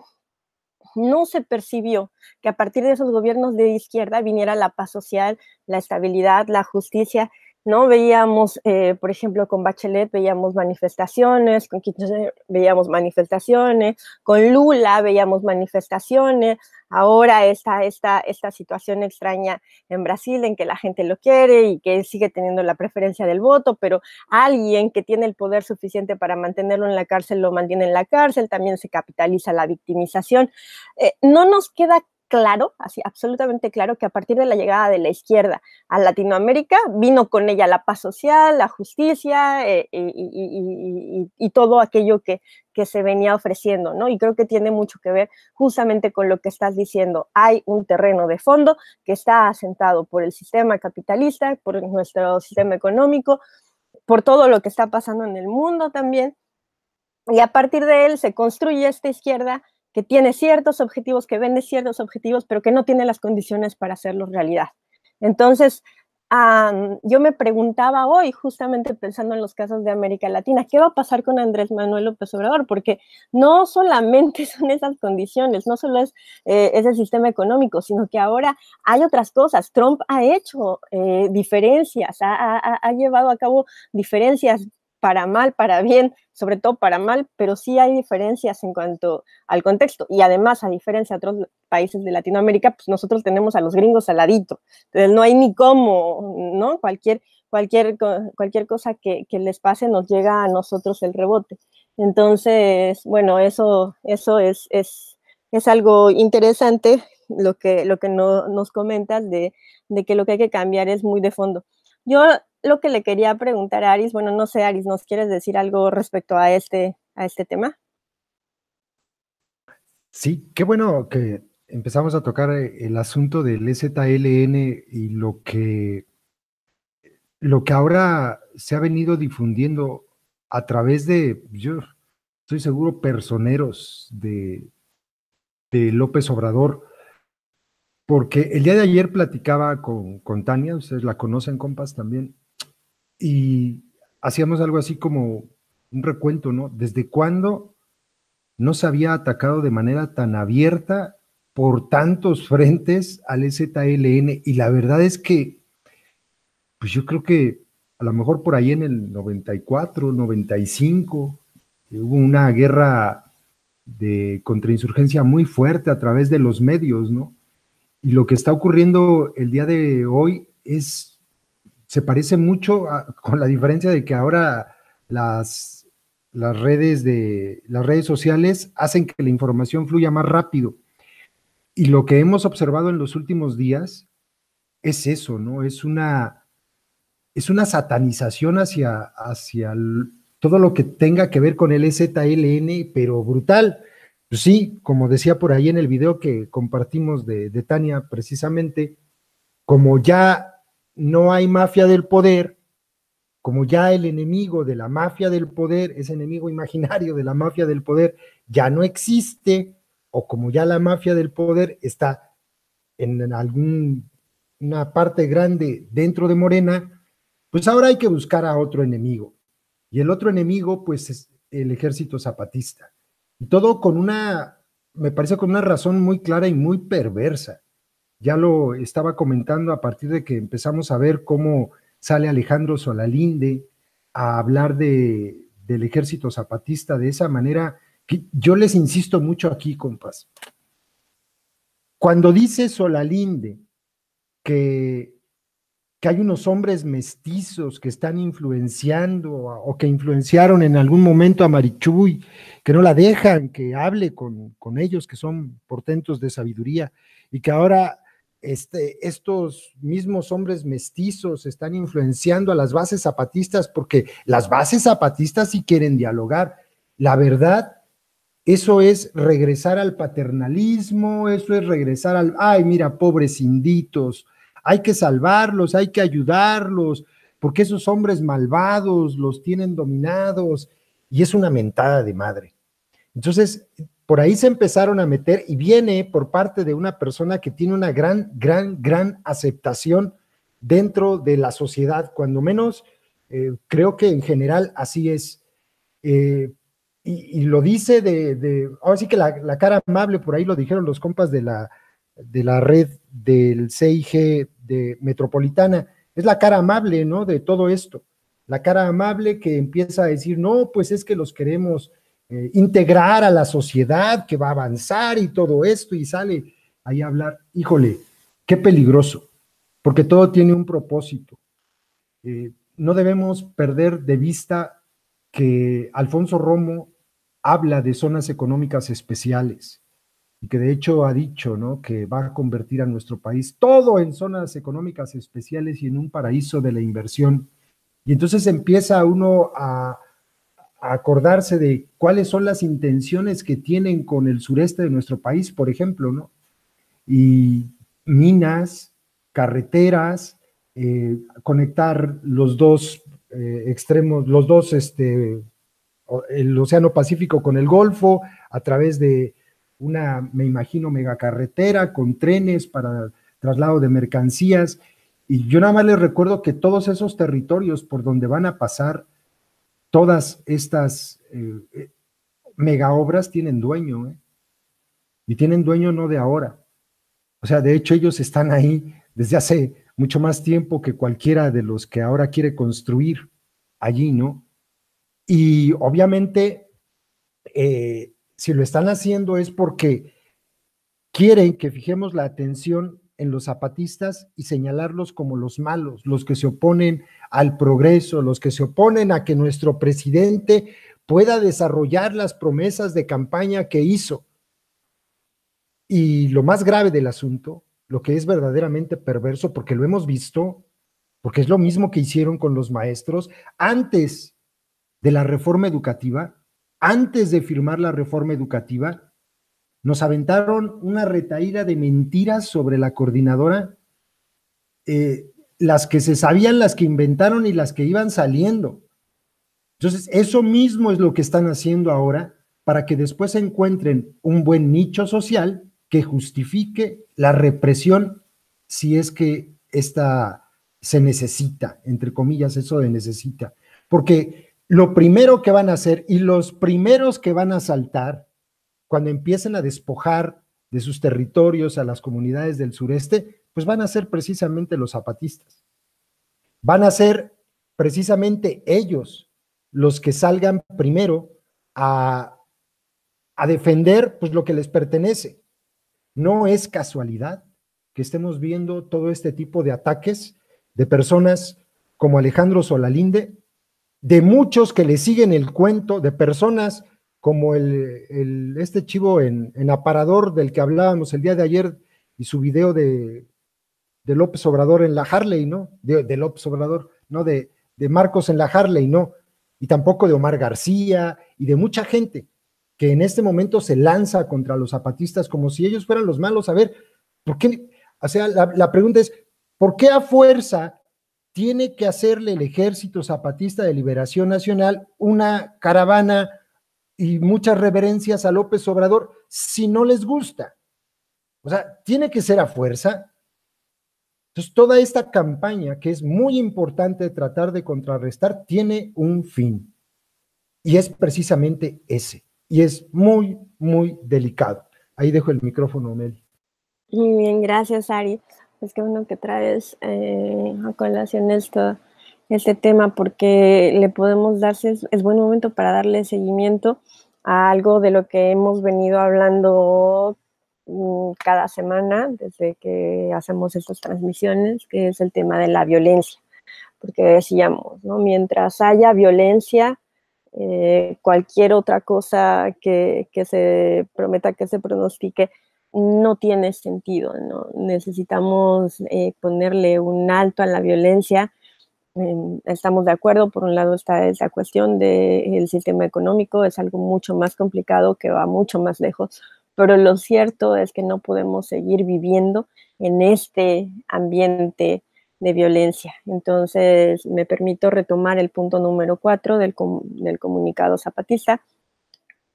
no se percibió que a partir de esos gobiernos de izquierda viniera la paz social, la estabilidad, la justicia, ¿no? Veíamos, por ejemplo, con Bachelet veíamos manifestaciones, con Kirchner veíamos manifestaciones, con Lula veíamos manifestaciones, ahora esta situación extraña en Brasil en que la gente lo quiere y que sigue teniendo la preferencia del voto, pero alguien que tiene el poder suficiente para mantenerlo en la cárcel lo mantiene en la cárcel, también se capitaliza la victimización. No nos queda claro, así absolutamente claro, que a partir de la llegada de la izquierda a Latinoamérica vino con ella la paz social, la justicia y todo aquello que se venía ofreciendo, ¿no? Y creo que tiene mucho que ver justamente con lo que estás diciendo. Hay un terreno de fondo que está asentado por el sistema capitalista, por nuestro sistema económico, por todo lo que está pasando en el mundo también, y a partir de él se construye esta izquierda que tiene ciertos objetivos, que vende ciertos objetivos, pero que no tiene las condiciones para hacerlos realidad. Entonces, yo me preguntaba hoy, justamente pensando en los casos de América Latina, ¿qué va a pasar con Andrés Manuel López Obrador? Porque no solamente son esas condiciones, no solo es ese sistema económico, sino que ahora hay otras cosas. Trump ha hecho diferencias, ha llevado a cabo diferencias para mal, para bien, sobre todo para mal, pero sí hay diferencias en cuanto al contexto. Y además, a diferencia de otros países de Latinoamérica, pues nosotros tenemos a los gringos al ladito. Entonces, no hay ni cómo, ¿no? Cualquier cosa que les pase nos llega a nosotros el rebote. Entonces, bueno, eso es algo interesante lo que nos comentas de que lo que hay que cambiar es muy de fondo. Yo lo que le quería preguntar a Aris, bueno, no sé, Aris, ¿nos quieres decir algo respecto a este tema? Sí, qué bueno que empezamos a tocar el asunto del EZLN y lo que ahora se ha venido difundiendo a través de, yo estoy seguro, personeros de López Obrador, porque el día de ayer platicaba con Tania, ustedes la conocen, compas, también, y hacíamos algo así como un recuento, ¿no? ¿Desde cuándo no se había atacado de manera tan abierta por tantos frentes al EZLN? Y la verdad es que, pues yo creo que a lo mejor por ahí en el 94, 95, hubo una guerra de contrainsurgencia muy fuerte a través de los medios, ¿no? Y lo que está ocurriendo el día de hoy se parece mucho con la diferencia de que ahora las redes sociales hacen que la información fluya más rápido. Y lo que hemos observado en los últimos días es eso, ¿no? Es una satanización hacia todo lo que tenga que ver con el EZLN, pero brutal. Pues sí, como decía por ahí en el video que compartimos de Tania, precisamente, como ya no hay mafia del poder, como ya el enemigo de la mafia del poder, ese enemigo imaginario de la mafia del poder, ya no existe, o como ya la mafia del poder está en una parte grande dentro de Morena, pues ahora hay que buscar a otro enemigo. Y el otro enemigo, pues, es el ejército zapatista. Y todo me parece con una razón muy clara y muy perversa. Ya lo estaba comentando a partir de que empezamos a ver cómo sale Alejandro Solalinde a hablar del ejército zapatista de esa manera, que yo les insisto mucho aquí, compas. Cuando dice Solalinde que hay unos hombres mestizos que están influenciando o que influenciaron en algún momento a Marichuy, que no la dejan que hable con ellos, que son portentos de sabiduría, y que ahora estos mismos hombres mestizos están influenciando a las bases zapatistas, porque las bases zapatistas sí quieren dialogar. La verdad, eso es regresar al paternalismo, eso es regresar ay, mira, pobres inditos, hay que salvarlos, hay que ayudarlos, porque esos hombres malvados los tienen dominados, y es una mentada de madre. Entonces, por ahí se empezaron a meter, y viene por parte de una persona que tiene una gran aceptación dentro de la sociedad, cuando menos creo que en general así es. Y lo dice ahora sí que la cara amable, por ahí lo dijeron los compas de la red del CIG de Metropolitana, es la cara amable, ¿no? De todo esto. La cara amable que empieza a decir, no, pues es que los queremos integrar a la sociedad, que va a avanzar y todo esto, y sale ahí a hablar. Híjole, qué peligroso, porque todo tiene un propósito. No debemos perder de vista que Alfonso Romo habla de zonas económicas especiales y que de hecho ha dicho, ¿no?, que va a convertir a nuestro país todo en zonas económicas especiales y en un paraíso de la inversión. Y entonces empieza uno a acordarse de cuáles son las intenciones que tienen con el sureste de nuestro país, por ejemplo, ¿no? Y minas, carreteras, conectar los dos extremos, el Océano Pacífico con el Golfo, a través de una, me imagino, megacarretera con trenes para traslado de mercancías. Y yo nada más les recuerdo que todos esos territorios por donde van a pasar todas estas mega obras tienen dueño, y tienen dueño no de ahora. O sea, de hecho ellos están ahí desde hace mucho más tiempo que cualquiera de los que ahora quiere construir allí, ¿no? Y obviamente, si lo están haciendo es porque quieren que fijemos la atención en los zapatistas y señalarlos como los malos, los que se oponen al progreso, los que se oponen a que nuestro presidente pueda desarrollar las promesas de campaña que hizo. Y lo más grave del asunto, lo que es verdaderamente perverso, porque lo hemos visto, porque es lo mismo que hicieron con los maestros antes de la reforma educativa, antes de firmar la reforma educativa, nos aventaron una retahíla de mentiras sobre la coordinadora, las que se sabían, las que inventaron y las que iban saliendo. Entonces, eso mismo es lo que están haciendo ahora para que después encuentren un buen nicho social que justifique la represión, si es que esta se necesita, entre comillas, eso de necesita. Porque lo primero que van a hacer y los primeros que van a saltar cuando empiecen a despojar de sus territorios a las comunidades del sureste, pues van a ser precisamente los zapatistas. Van a ser precisamente ellos los que salgan primero a defender pues lo que les pertenece. No es casualidad que estemos viendo todo este tipo de ataques de personas como Alejandro Solalinde, de muchos que le siguen el cuento, de personas como este chivo en aparador del que hablábamos el día de ayer y su video de López Obrador en la Harley, ¿no? De López Obrador, no de Marcos en la Harley, no. Y tampoco de Omar García y de mucha gente que en este momento se lanza contra los zapatistas como si ellos fueran los malos. A ver, ¿por qué? O sea, la pregunta es, ¿por qué a fuerza tiene que hacerle el Ejército Zapatista de Liberación Nacional una caravana y muchas reverencias a López Obrador si no les gusta? O sea, tiene que ser a fuerza. Entonces, toda esta campaña, que es muy importante tratar de contrarrestar, tiene un fin. Y es precisamente ese. Y es muy, muy delicado. Ahí dejo el micrófono, Mel. Muy bien, gracias, Ari. Es que bueno que traes a colación este tema, porque le podemos darse, es buen momento para darle seguimiento a algo de lo que hemos venido hablando cada semana desde que hacemos estas transmisiones, que es el tema de la violencia. Porque decíamos, ¿no? Mientras haya violencia, cualquier otra cosa que se prometa, que se pronostique, no tiene sentido, ¿no? Necesitamos ponerle un alto a la violencia. Estamos de acuerdo, por un lado está esa cuestión del sistema económico, es algo mucho más complicado que va mucho más lejos, pero lo cierto es que no podemos seguir viviendo en este ambiente de violencia. Entonces, me permito retomar el punto número 4 del comunicado zapatista,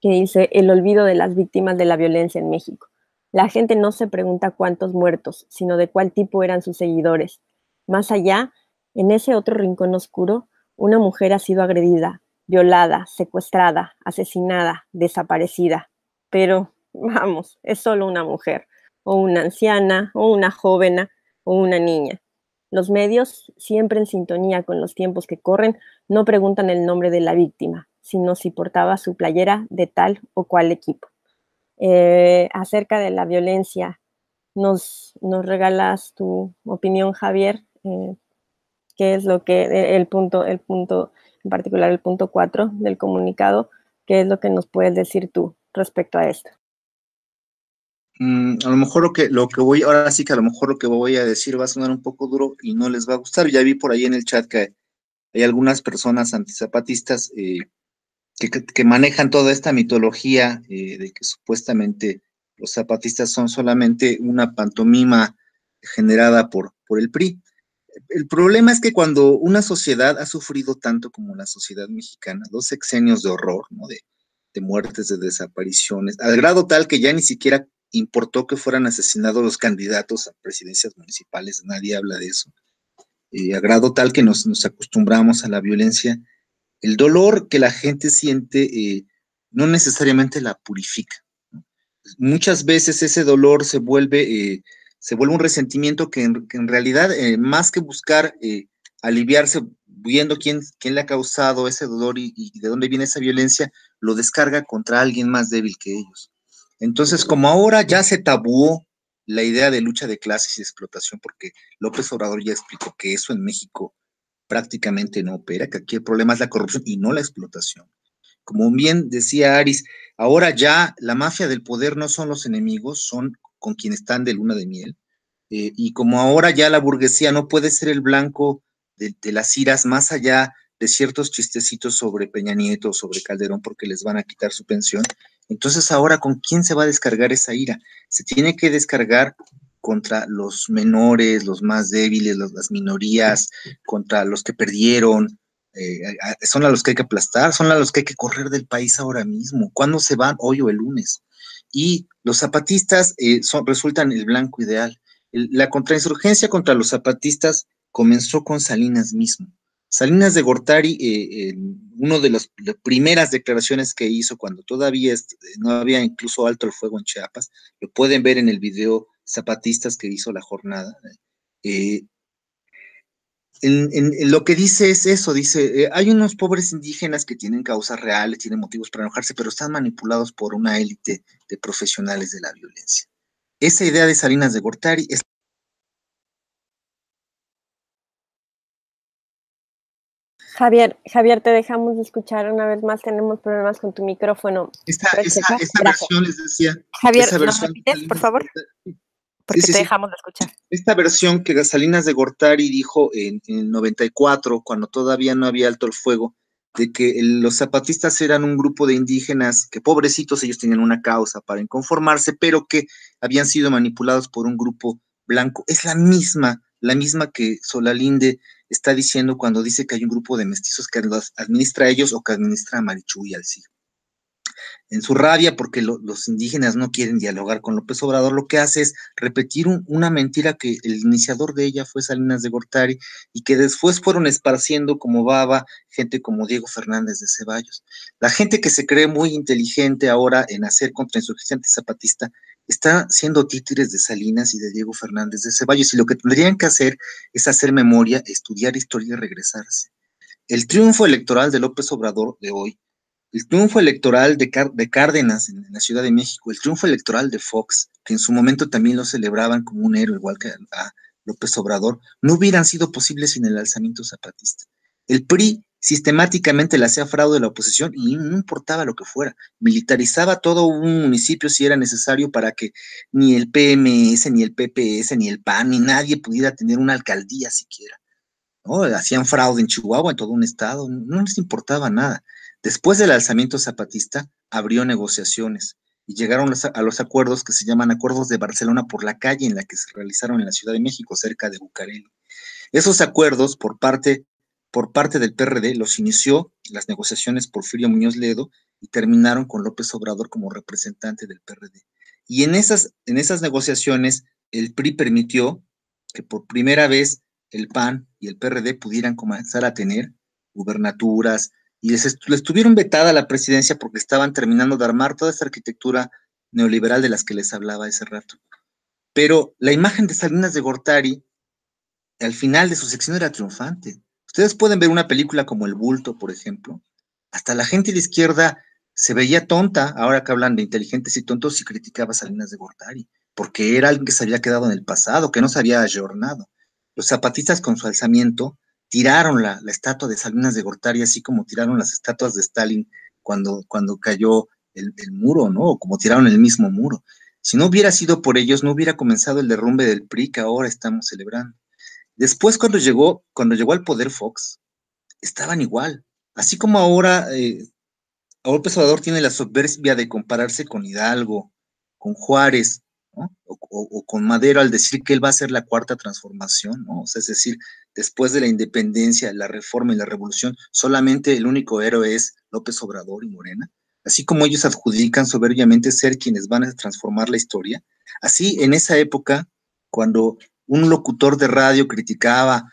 que dice: el olvido de las víctimas de la violencia en México. La gente no se pregunta cuántos muertos, sino de cuál tipo eran sus seguidores. Más allá, en ese otro rincón oscuro, una mujer ha sido agredida, violada, secuestrada, asesinada, desaparecida. Pero, vamos, es solo una mujer, o una anciana, o una joven, o una niña. Los medios, siempre en sintonía con los tiempos que corren, no preguntan el nombre de la víctima, sino si portaba su playera de tal o cual equipo. Acerca de la violencia, nos regalas tu opinión, Javier. ¿Qué es lo que, el punto, en particular el punto 4 del comunicado, qué es lo que nos puedes decir tú respecto a esto? A lo mejor ahora sí que a lo mejor lo que voy a decir va a sonar un poco duro y no les va a gustar. Ya vi por ahí en el chat que hay algunas personas antizapatistas que manejan toda esta mitología de que supuestamente los zapatistas son solamente una pantomima generada por el PRI. El problema es que cuando una sociedad ha sufrido tanto como la sociedad mexicana, 2 sexenios de horror, ¿no? De muertes, de desapariciones, al grado tal que ya ni siquiera importó que fueran asesinados los candidatos a presidencias municipales, nadie habla de eso, a grado tal que nos acostumbramos a la violencia. El dolor que la gente siente no necesariamente la purifica, ¿no? Muchas veces ese dolor se vuelve un resentimiento que en realidad, más que buscar aliviarse viendo quién le ha causado ese dolor y de dónde viene esa violencia, lo descarga contra alguien más débil que ellos. Entonces, como ahora ya se tabuó la idea de lucha de clases y de explotación, porque López Obrador ya explicó que eso en México prácticamente no opera, que aquí el problema es la corrupción y no la explotación. Como bien decía Aris, ahora ya la mafia del poder no son los enemigos, son con quienes están de luna de miel. Y como ahora ya la burguesía no puede ser el blanco de las iras, más allá de ciertos chistecitos sobre Peña Nieto, sobre Calderón, porque les van a quitar su pensión, entonces ahora ¿con quién se va a descargar esa ira? Se tiene que descargar contra los menores, los más débiles, las minorías, contra los que perdieron, son a los que hay que aplastar, son a los que hay que correr del país ahora mismo. ¿Cuándo se van? Hoy o el lunes. Y los zapatistas resultan el blanco ideal. La contrainsurgencia contra los zapatistas comenzó con Salinas mismo. Salinas de Gortari, una de las primeras declaraciones que hizo cuando todavía no había incluso alto el fuego en Chiapas, lo pueden ver en el video Zapatistas que hizo la jornada. Lo que dice es eso, dice, hay unos pobres indígenas que tienen causas reales, tienen motivos para enojarse, pero están manipulados por una élite de profesionales de la violencia. Esa idea de Salinas de Gortari es... Javier, te dejamos de escuchar una vez más, tenemos problemas con tu micrófono. Esta versión, les decía... Javier, esa ¿nos repites, por favor? Porque te dejamos de escuchar. Esta versión que Salinas de Gortari dijo en 94, cuando todavía no había alto el fuego, de que los zapatistas eran un grupo de indígenas que, pobrecitos, ellos tenían una causa para inconformarse, pero que habían sido manipulados por un grupo blanco. Es la misma que Solalinde está diciendo cuando dice que hay un grupo de mestizos que los administra a ellos o que administra a Marichuy y al Alcido. En su rabia, porque los indígenas no quieren dialogar con López Obrador, lo que hace es repetir una mentira que el iniciador de ella fue Salinas de Gortari y que después fueron esparciendo como baba gente como Diego Fernández de Ceballos. La gente que se cree muy inteligente ahora en hacer contrainsurgencia antizapatista está siendo títeres de Salinas y de Diego Fernández de Ceballos, y lo que tendrían que hacer es hacer memoria, estudiar historia y regresarse. El triunfo electoral de López Obrador de hoy, el triunfo electoral de Cárdenas en la Ciudad de México, el triunfo electoral de Fox, que en su momento también lo celebraban como un héroe, igual que a López Obrador, no hubieran sido posibles sin el alzamiento zapatista. El PRI sistemáticamente le hacía fraude a la oposición y no importaba lo que fuera, militarizaba todo un municipio si era necesario para que ni el PMS, ni el PPS, ni el PAN, ni nadie pudiera tener una alcaldía siquiera, ¿no? Hacían fraude en Chihuahua, en todo un estado, no les importaba nada. Después del alzamiento zapatista, abrió negociaciones y llegaron a los acuerdos que se llaman Acuerdos de Barcelona por la calle, en la que se realizaron en la Ciudad de México, cerca de Bucareli. Esos acuerdos, por parte del PRD, los inició las negociaciones Porfirio Muñoz Ledo y terminaron con López Obrador como representante del PRD. Y en esas negociaciones, el PRI permitió que por primera vez el PAN y el PRD pudieran comenzar a tener gubernaturas, y les tuvieron vetada la presidencia porque estaban terminando de armar toda esta arquitectura neoliberal de las que les hablaba hace rato. Pero la imagen de Salinas de Gortari al final de su sección era triunfante. Ustedes pueden ver una película como El Bulto, por ejemplo. Hasta la gente de izquierda se veía tonta, ahora que hablan de inteligentes y tontos, y criticaba a Salinas de Gortari, porque era alguien que se había quedado en el pasado, que no se había ayornado. Los zapatistas con su alzamiento tiraron la estatua de Salinas de Gortari, así como tiraron las estatuas de Stalin cuando cayó el muro, ¿no? O como tiraron el mismo muro. Si no hubiera sido por ellos, no hubiera comenzado el derrumbe del PRI que ahora estamos celebrando. Después, cuando llegó al poder Fox, estaban igual. Así como ahora López Obrador tiene la soberbia de compararse con Hidalgo, con Juárez, ¿no? O con Madero al decir que él va a hacer la cuarta transformación, ¿no? O sea, es decir, después de la independencia, la reforma y la revolución, solamente el único héroe es López Obrador y Morena. Así como ellos adjudican soberbiamente ser quienes van a transformar la historia, así en esa época, cuando un locutor de radio criticaba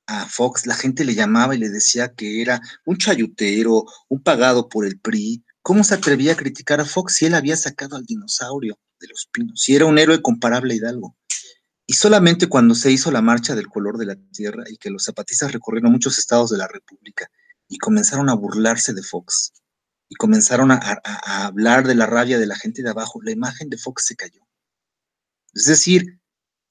a Fox, la gente le llamaba y le decía que era un chayutero, un pagado por el PRI. ¿Cómo se atrevía a criticar a Fox si él había sacado al dinosaurio de los pinos? Si era un héroe comparable a Hidalgo. Y solamente cuando se hizo la marcha del color de la tierra y que los zapatistas recorrieron muchos estados de la República y comenzaron a burlarse de Fox y comenzaron a hablar de la rabia de la gente de abajo, la imagen de Fox se cayó. Es decir,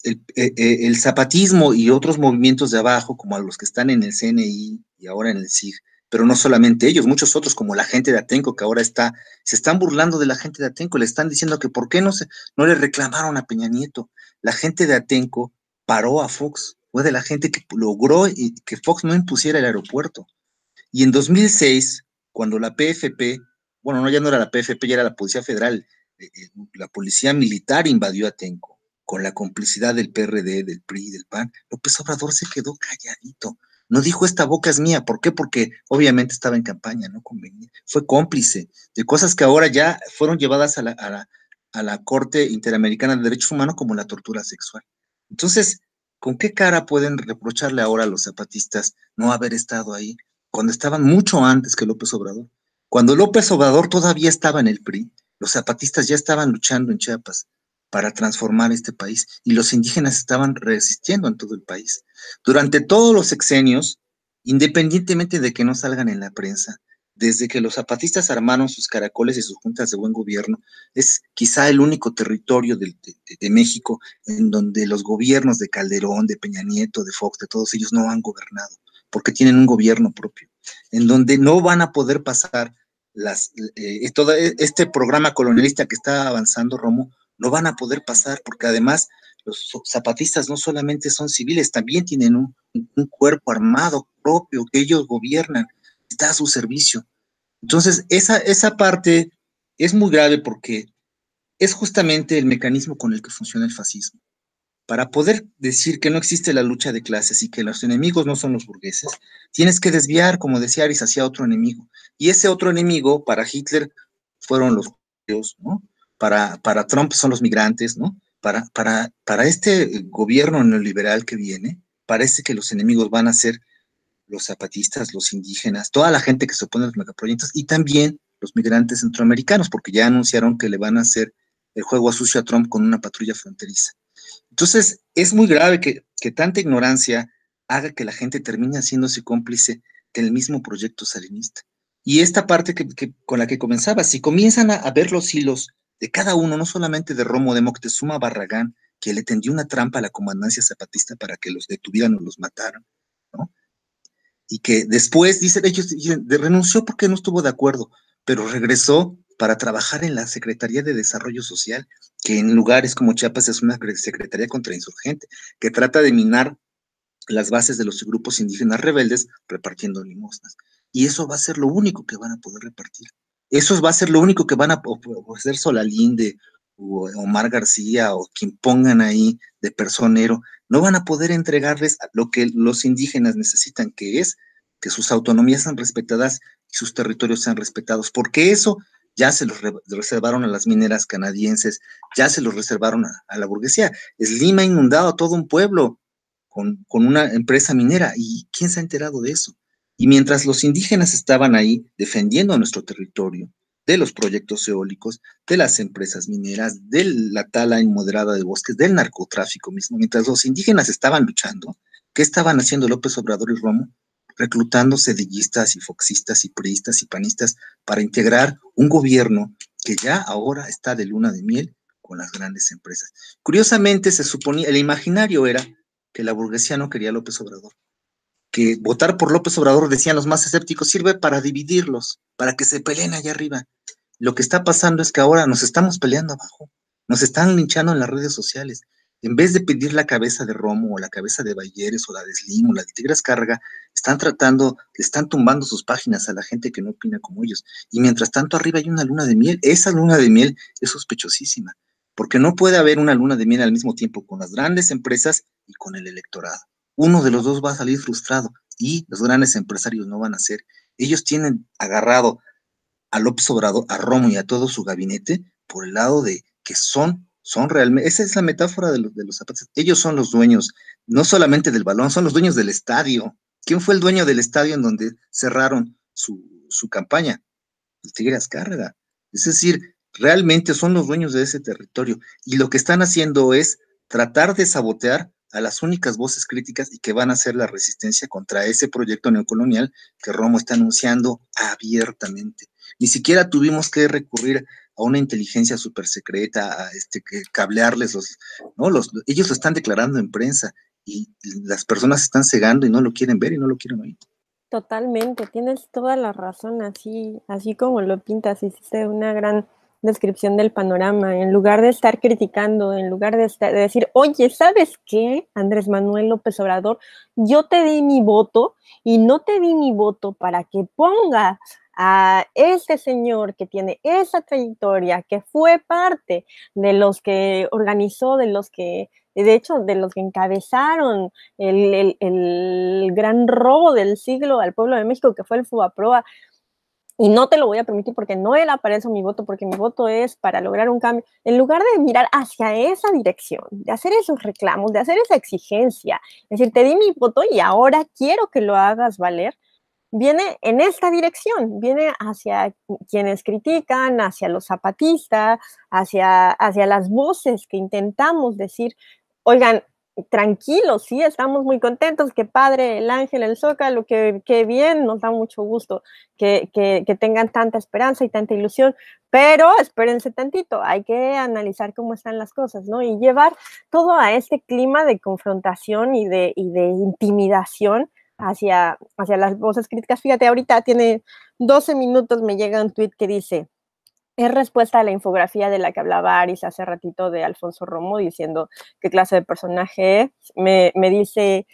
el zapatismo y otros movimientos de abajo, como a los que están en el CNI y ahora en el SIG, pero no solamente ellos, muchos otros, como la gente de Atenco, que ahora se están burlando de la gente de Atenco, le están diciendo que por qué no le reclamaron a Peña Nieto. La gente de Atenco paró a Fox, fue de la gente que logró que Fox no impusiera el aeropuerto. Y en 2006, cuando la PFP, bueno, no, ya no era la PFP, ya era la Policía Federal, la Policía Militar invadió Atenco, con la complicidad del PRD, del PRI, del PAN, López Obrador se quedó calladito. No dijo esta boca es mía. ¿Por qué? Porque obviamente estaba en campaña, no convenía. Fue cómplice de cosas que ahora ya fueron llevadas a la Corte Interamericana de Derechos Humanos como la tortura sexual. Entonces, ¿con qué cara pueden reprocharle ahora a los zapatistas no haber estado ahí cuando estaban mucho antes que López Obrador? Cuando López Obrador todavía estaba en el PRI, los zapatistas ya estaban luchando en Chiapas para transformar este país y los indígenas estaban resistiendo en todo el país. Durante todos los sexenios, independientemente de que no salgan en la prensa, desde que los zapatistas armaron sus caracoles y sus juntas de buen gobierno, es quizá el único territorio de México en donde los gobiernos de Calderón, de Peña Nieto, de Fox, de todos ellos no han gobernado, porque tienen un gobierno propio, en donde no van a poder pasar todo este programa colonialista que está avanzando, Romo, no van a poder pasar, porque además los zapatistas no solamente son civiles, también tienen un cuerpo armado propio que ellos gobiernan, está a su servicio. Entonces, esa parte es muy grave porque es justamente el mecanismo con el que funciona el fascismo. Para poder decir que no existe la lucha de clases y que los enemigos no son los burgueses, tienes que desviar, como decía Aris, hacia otro enemigo. Y ese otro enemigo para Hitler fueron los judíos, ¿no? Para Trump son los migrantes, ¿no? Para este gobierno neoliberal que viene, parece que los enemigos van a ser los zapatistas, los indígenas, toda la gente que se opone a los megaproyectos y también los migrantes centroamericanos, porque ya anunciaron que le van a hacer el juego a sucio a Trump con una patrulla fronteriza. Entonces, es muy grave que tanta ignorancia haga que la gente termine haciéndose cómplice del mismo proyecto salinista. Y esta parte con la que comenzaba, si comienzan a ver los hilos de cada uno, no solamente de Romo, de Moctezuma Barragán, que le tendió una trampa a la comandancia zapatista para que los detuvieran o los mataran, ¿no? Y que después, ellos dicen, renunció porque no estuvo de acuerdo, pero regresó para trabajar en la Secretaría de Desarrollo Social, que en lugares como Chiapas es una secretaría contrainsurgente, que trata de minar las bases de los grupos indígenas rebeldes repartiendo limosnas. Y eso va a ser lo único que van a poder repartir. Eso va a ser lo único que van a hacer Solalinde o Omar García o quien pongan ahí de personero. No van a poder entregarles lo que los indígenas necesitan, que es que sus autonomías sean respetadas y sus territorios sean respetados, porque eso ya se los reservaron a las mineras canadienses, ya se los reservaron a la burguesía. Lima ha inundado a todo un pueblo con una empresa minera, y ¿quién se ha enterado de eso? Y mientras los indígenas estaban ahí defendiendo nuestro territorio, de los proyectos eólicos, de las empresas mineras, de la tala inmoderada de bosques, del narcotráfico mismo. Mientras los indígenas estaban luchando, ¿qué estaban haciendo López Obrador y Romo? Reclutando sedillistas y foxistas y priistas y panistas para integrar un gobierno que ya ahora está de luna de miel con las grandes empresas. Curiosamente, se suponía, el imaginario era que la burguesía no quería a López Obrador, que votar por López Obrador, decían los más escépticos, sirve para dividirlos, para que se peleen allá arriba. Lo que está pasando es que ahora nos estamos peleando abajo, nos están linchando en las redes sociales. En vez de pedir la cabeza de Romo o la cabeza de Bayeres o la de Slim o la de Tigres Carga, están tratando, le están tumbando sus páginas a la gente que no opina como ellos. Y mientras tanto arriba hay una luna de miel. Esa luna de miel es sospechosísima, porque no puede haber una luna de miel al mismo tiempo con las grandes empresas y con el electorado. Uno de los dos va a salir frustrado y los grandes empresarios no van a ser. Ellos tienen agarrado a López Obrador, a Romo y a todo su gabinete por el lado de que son realmente, esa es la metáfora de los zapatos. Ellos son los dueños, no solamente del balón, son los dueños del estadio. ¿Quién fue el dueño del estadio en donde cerraron su campaña? El Tigre Azcárraga. Es decir, realmente son los dueños de ese territorio y lo que están haciendo es tratar de sabotear a las únicas voces críticas y que van a hacer la resistencia contra ese proyecto neocolonial que Romo está anunciando abiertamente. Ni siquiera tuvimos que recurrir a una inteligencia súper secreta, a que cablearles ¿no? Ellos lo están declarando en prensa y las personas están cegando y no lo quieren ver y no lo quieren oír. Totalmente, tienes toda la razón, así como lo pintas, hiciste una gran descripción del panorama. En lugar de estar criticando, en lugar de decir, oye, ¿sabes qué, Andrés Manuel López Obrador? Yo te di mi voto y no te di mi voto para que pongas a este señor que tiene esa trayectoria, que fue parte de los que organizó, de hecho, de los que encabezaron el gran robo del siglo al pueblo de México, que fue el Fubaproa, y no te lo voy a permitir porque no era para eso mi voto, porque mi voto es para lograr un cambio. En lugar de mirar hacia esa dirección, de hacer esos reclamos, de hacer esa exigencia, es decir, te di mi voto y ahora quiero que lo hagas valer, viene en esta dirección, viene hacia quienes critican, hacia los zapatistas, hacia las voces que intentamos decir, oigan, tranquilos, sí, estamos muy contentos, que padre el ángel, el zócalo, que bien, nos da mucho gusto que tengan tanta esperanza y tanta ilusión, pero espérense tantito, hay que analizar cómo están las cosas, ¿no? Y llevar todo a este clima de confrontación y de intimidación hacia las voces críticas. Fíjate, ahorita tiene 12 minutos, me llega un tweet que dice, es respuesta a la infografía de la que hablaba Aris hace ratito de Alfonso Romo, diciendo qué clase de personaje es. Me dice,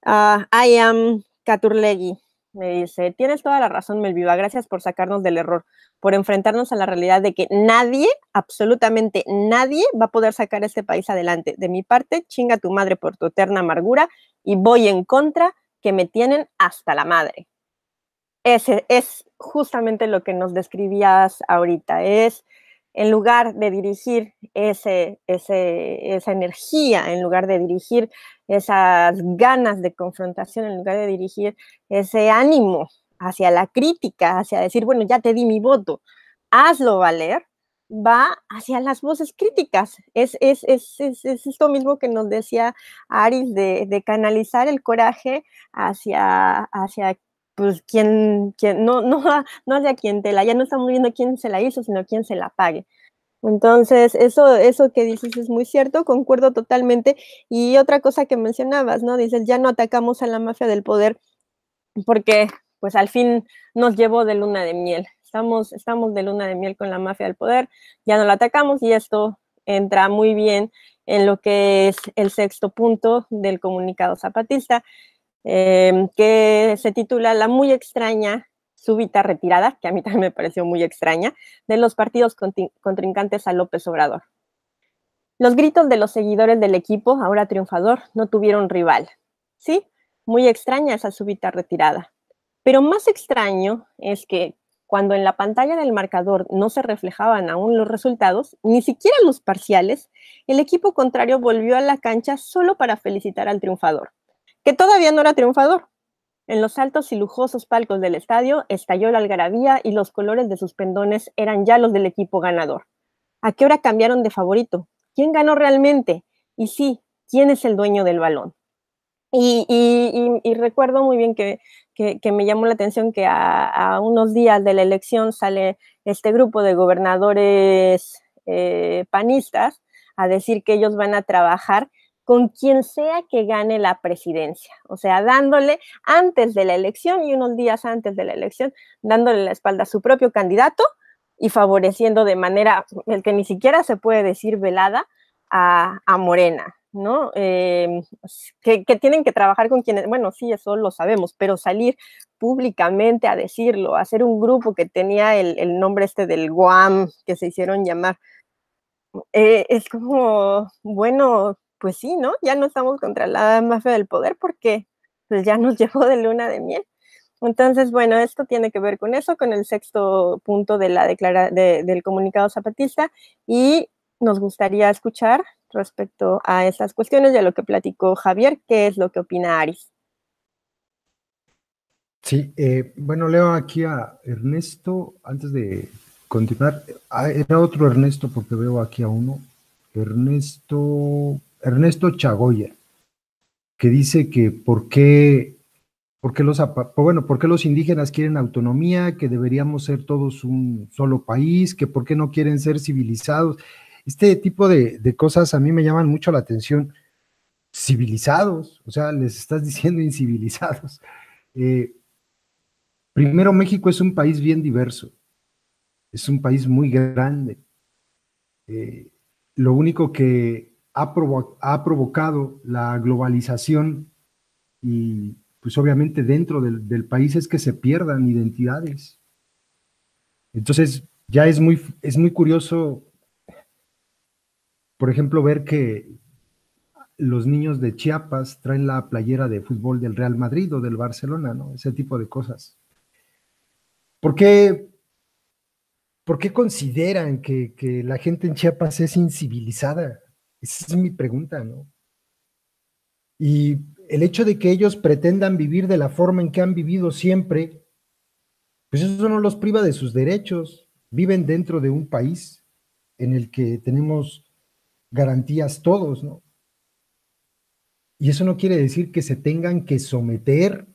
I am Caturlegui, me dice, tienes toda la razón, Melviva, gracias por sacarnos del error, por enfrentarnos a la realidad de que nadie, absolutamente nadie, va a poder sacar este país adelante. De mi parte, chinga tu madre por tu eterna amargura y voy en contra que me tienen hasta la madre. Ese es justamente lo que nos describías ahorita, es en lugar de dirigir esa energía, en lugar de dirigir esas ganas de confrontación, en lugar de dirigir ese ánimo hacia la crítica, hacia decir, bueno, ya te di mi voto, hazlo valer, va hacia las voces críticas. Es esto mismo que nos decía Aris de canalizar el coraje hacia pues quien no hacia quien te la, ya no estamos viendo quién se la hizo, sino quién se la pague. Entonces, eso que dices es muy cierto, concuerdo totalmente. Y otra cosa que mencionabas, ¿no? Dices, ya no atacamos a la mafia del poder porque, pues, al fin nos llevó de luna de miel. Estamos de luna de miel con la mafia del poder, ya no la atacamos y esto entra muy bien en lo que es el sexto punto del comunicado zapatista, que se titula La muy extraña súbita retirada, que a mí también me pareció muy extraña, de los partidos contrincantes a López Obrador. Los gritos de los seguidores del equipo, ahora triunfador, no tuvieron rival. Sí, muy extraña esa súbita retirada. Pero más extraño es que cuando en la pantalla del marcador no se reflejaban aún los resultados, ni siquiera los parciales, el equipo contrario volvió a la cancha solo para felicitar al triunfador, que todavía no era triunfador, En los altos y lujosos palcos del estadio estalló la algarabía y los colores de sus pendones eran ya los del equipo ganador. ¿A qué hora cambiaron de favorito? ¿Quién ganó realmente? Y sí, ¿quién es el dueño del balón? Y recuerdo muy bien que me llamó la atención que a unos días de la elección sale este grupo de gobernadores panistas a decir que ellos van a trabajar con quien sea que gane la presidencia, o sea, dándole antes de la elección y unos días antes de la elección, dándole la espalda a su propio candidato y favoreciendo de manera, el que ni siquiera se puede decir velada, a Morena, ¿no? Que tienen que trabajar con quienes, bueno, sí, eso lo sabemos, pero salir públicamente a decirlo, hacer un grupo que tenía el nombre este del Guam, que se hicieron llamar, es como, bueno, pues sí, ¿no? Ya no estamos contra la mafia del poder porque pues ya nos llevó de luna de miel. Entonces, bueno, esto tiene que ver con eso, con el sexto punto de la del comunicado zapatista, y nos gustaría escuchar respecto a estas cuestiones y a lo que platicó Javier, qué es lo que opina Aris. Sí, bueno, leo aquí a Ernesto, antes de continuar, era otro Ernesto porque veo aquí a uno, Ernesto Chagoya, que dice que por qué los indígenas quieren autonomía, que deberíamos ser todos un solo país, que por qué no quieren ser civilizados. Este tipo de cosas a mí me llaman mucho la atención. Civilizados, o sea, les estás diciendo incivilizados. Primero, México es un país bien diverso, es un país muy grande. Lo único que ha provocado la globalización y pues obviamente dentro del país es que se pierdan identidades. Entonces, ya es muy curioso, por ejemplo, ver que los niños de Chiapas traen la playera de fútbol del Real Madrid o del Barcelona, ¿no? Ese tipo de cosas. ¿Por qué consideran que la gente en Chiapas es incivilizada? Esa es mi pregunta, ¿no? Y el hecho de que ellos pretendan vivir de la forma en que han vivido siempre, pues eso no los priva de sus derechos. Viven dentro de un país en el que tenemos garantías todos, ¿no? Y eso no quiere decir que se tengan que someter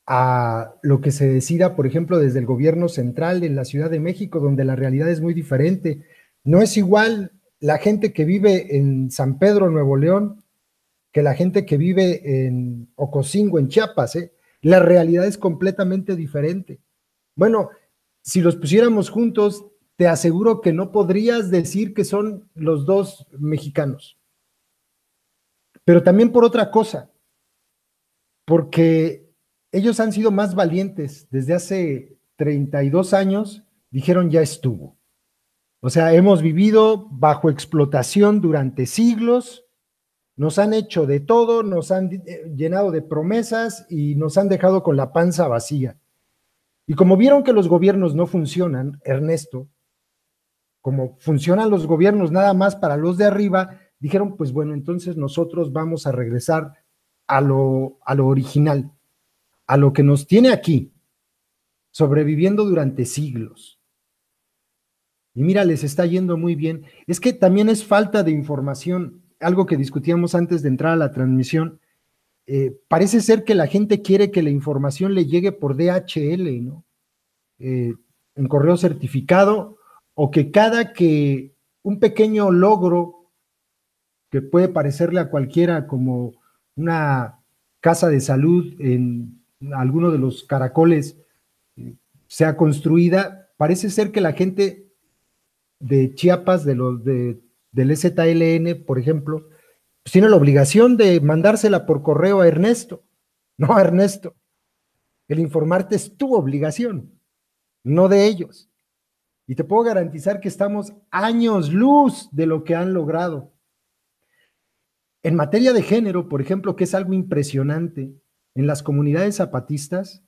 a lo que se decida, por ejemplo, desde el gobierno central en la Ciudad de México, donde la realidad es muy diferente. No es igual la gente que vive en San Pedro, Nuevo León, que la gente que vive en Ocosingo, en Chiapas, ¿eh? La realidad es completamente diferente. Bueno, si los pusiéramos juntos, te aseguro que no podrías decir que son los dos mexicanos. Pero también por otra cosa, porque ellos han sido más valientes desde hace 32 años, dijeron ya estuvo. O sea, hemos vivido bajo explotación durante siglos, nos han hecho de todo, nos han llenado de promesas y nos han dejado con la panza vacía. Y como vieron que los gobiernos no funcionan, Ernesto, como funcionan los gobiernos nada más para los de arriba, dijeron, pues bueno, entonces nosotros vamos a regresar a lo original, a lo que nos tiene aquí, sobreviviendo durante siglos. Y mira, les está yendo muy bien. Es que también es falta de información, algo que discutíamos antes de entrar a la transmisión. Parece ser que la gente quiere que la información le llegue por DHL, ¿no? En correo certificado, o que que un pequeño logro que puede parecerle a cualquiera como una casa de salud en alguno de los caracoles sea construida, parece ser que la gente de Chiapas, del EZLN, por ejemplo, pues tiene la obligación de mandársela por correo a Ernesto. No, Ernesto, el informarte es tu obligación, no de ellos. Y te puedo garantizar que estamos años luz de lo que han logrado. En materia de género, por ejemplo, que es algo impresionante, en las comunidades zapatistas,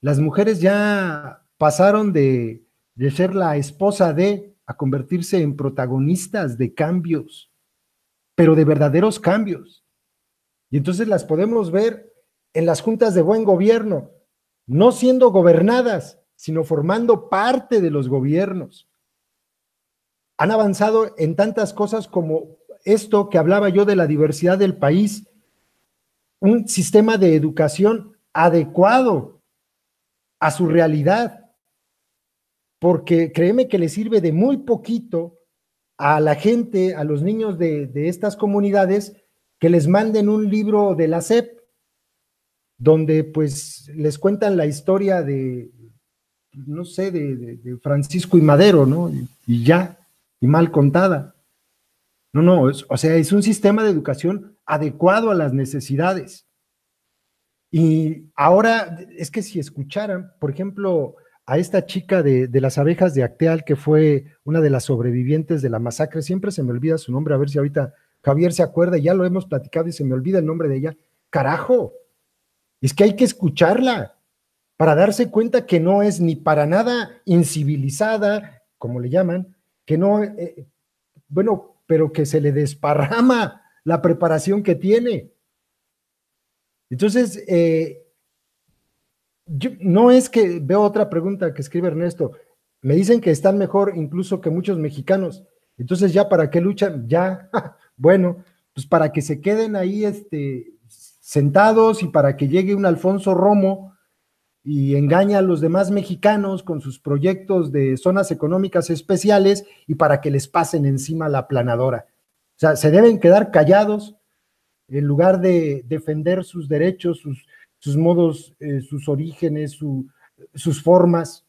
las mujeres ya pasaron de ser la esposa a convertirse en protagonistas de cambios, pero de verdaderos cambios. Y entonces las podemos ver en las juntas de buen gobierno, no siendo gobernadas, sino formando parte de los gobiernos. Han avanzado en tantas cosas como esto que hablaba yo de la diversidad del país, un sistema de educación adecuado a su realidad, porque créeme que le sirve de muy poquito a la gente, a los niños de estas comunidades, que les manden un libro de la SEP, donde pues les cuentan la historia de, no sé, de Francisco y Madero, ¿no? Y ya, y mal contada. No, o sea, es un sistema de educación adecuado a las necesidades. Y ahora, es que si escucharan, por ejemplo, a esta chica de las abejas de Acteal, que fue una de las sobrevivientes de la masacre, siempre se me olvida su nombre, a ver si ahorita Javier se acuerda, ya lo hemos platicado y se me olvida el nombre de ella. Carajo, es que hay que escucharla para darse cuenta que no es ni para nada incivilizada, como le llaman, que no, bueno, pero que se le desparrama la preparación que tiene. Entonces, yo, no es que veo otra pregunta que escribe Ernesto, me dicen que están mejor incluso que muchos mexicanos, entonces ya para qué luchan, ya, bueno, pues para que se queden ahí sentados y para que llegue un Alfonso Romo y engaña a los demás mexicanos con sus proyectos de zonas económicas especiales y para que les pasen encima la aplanadora. O sea, se deben quedar callados en lugar de defender sus derechos, sus modos, sus orígenes, sus formas.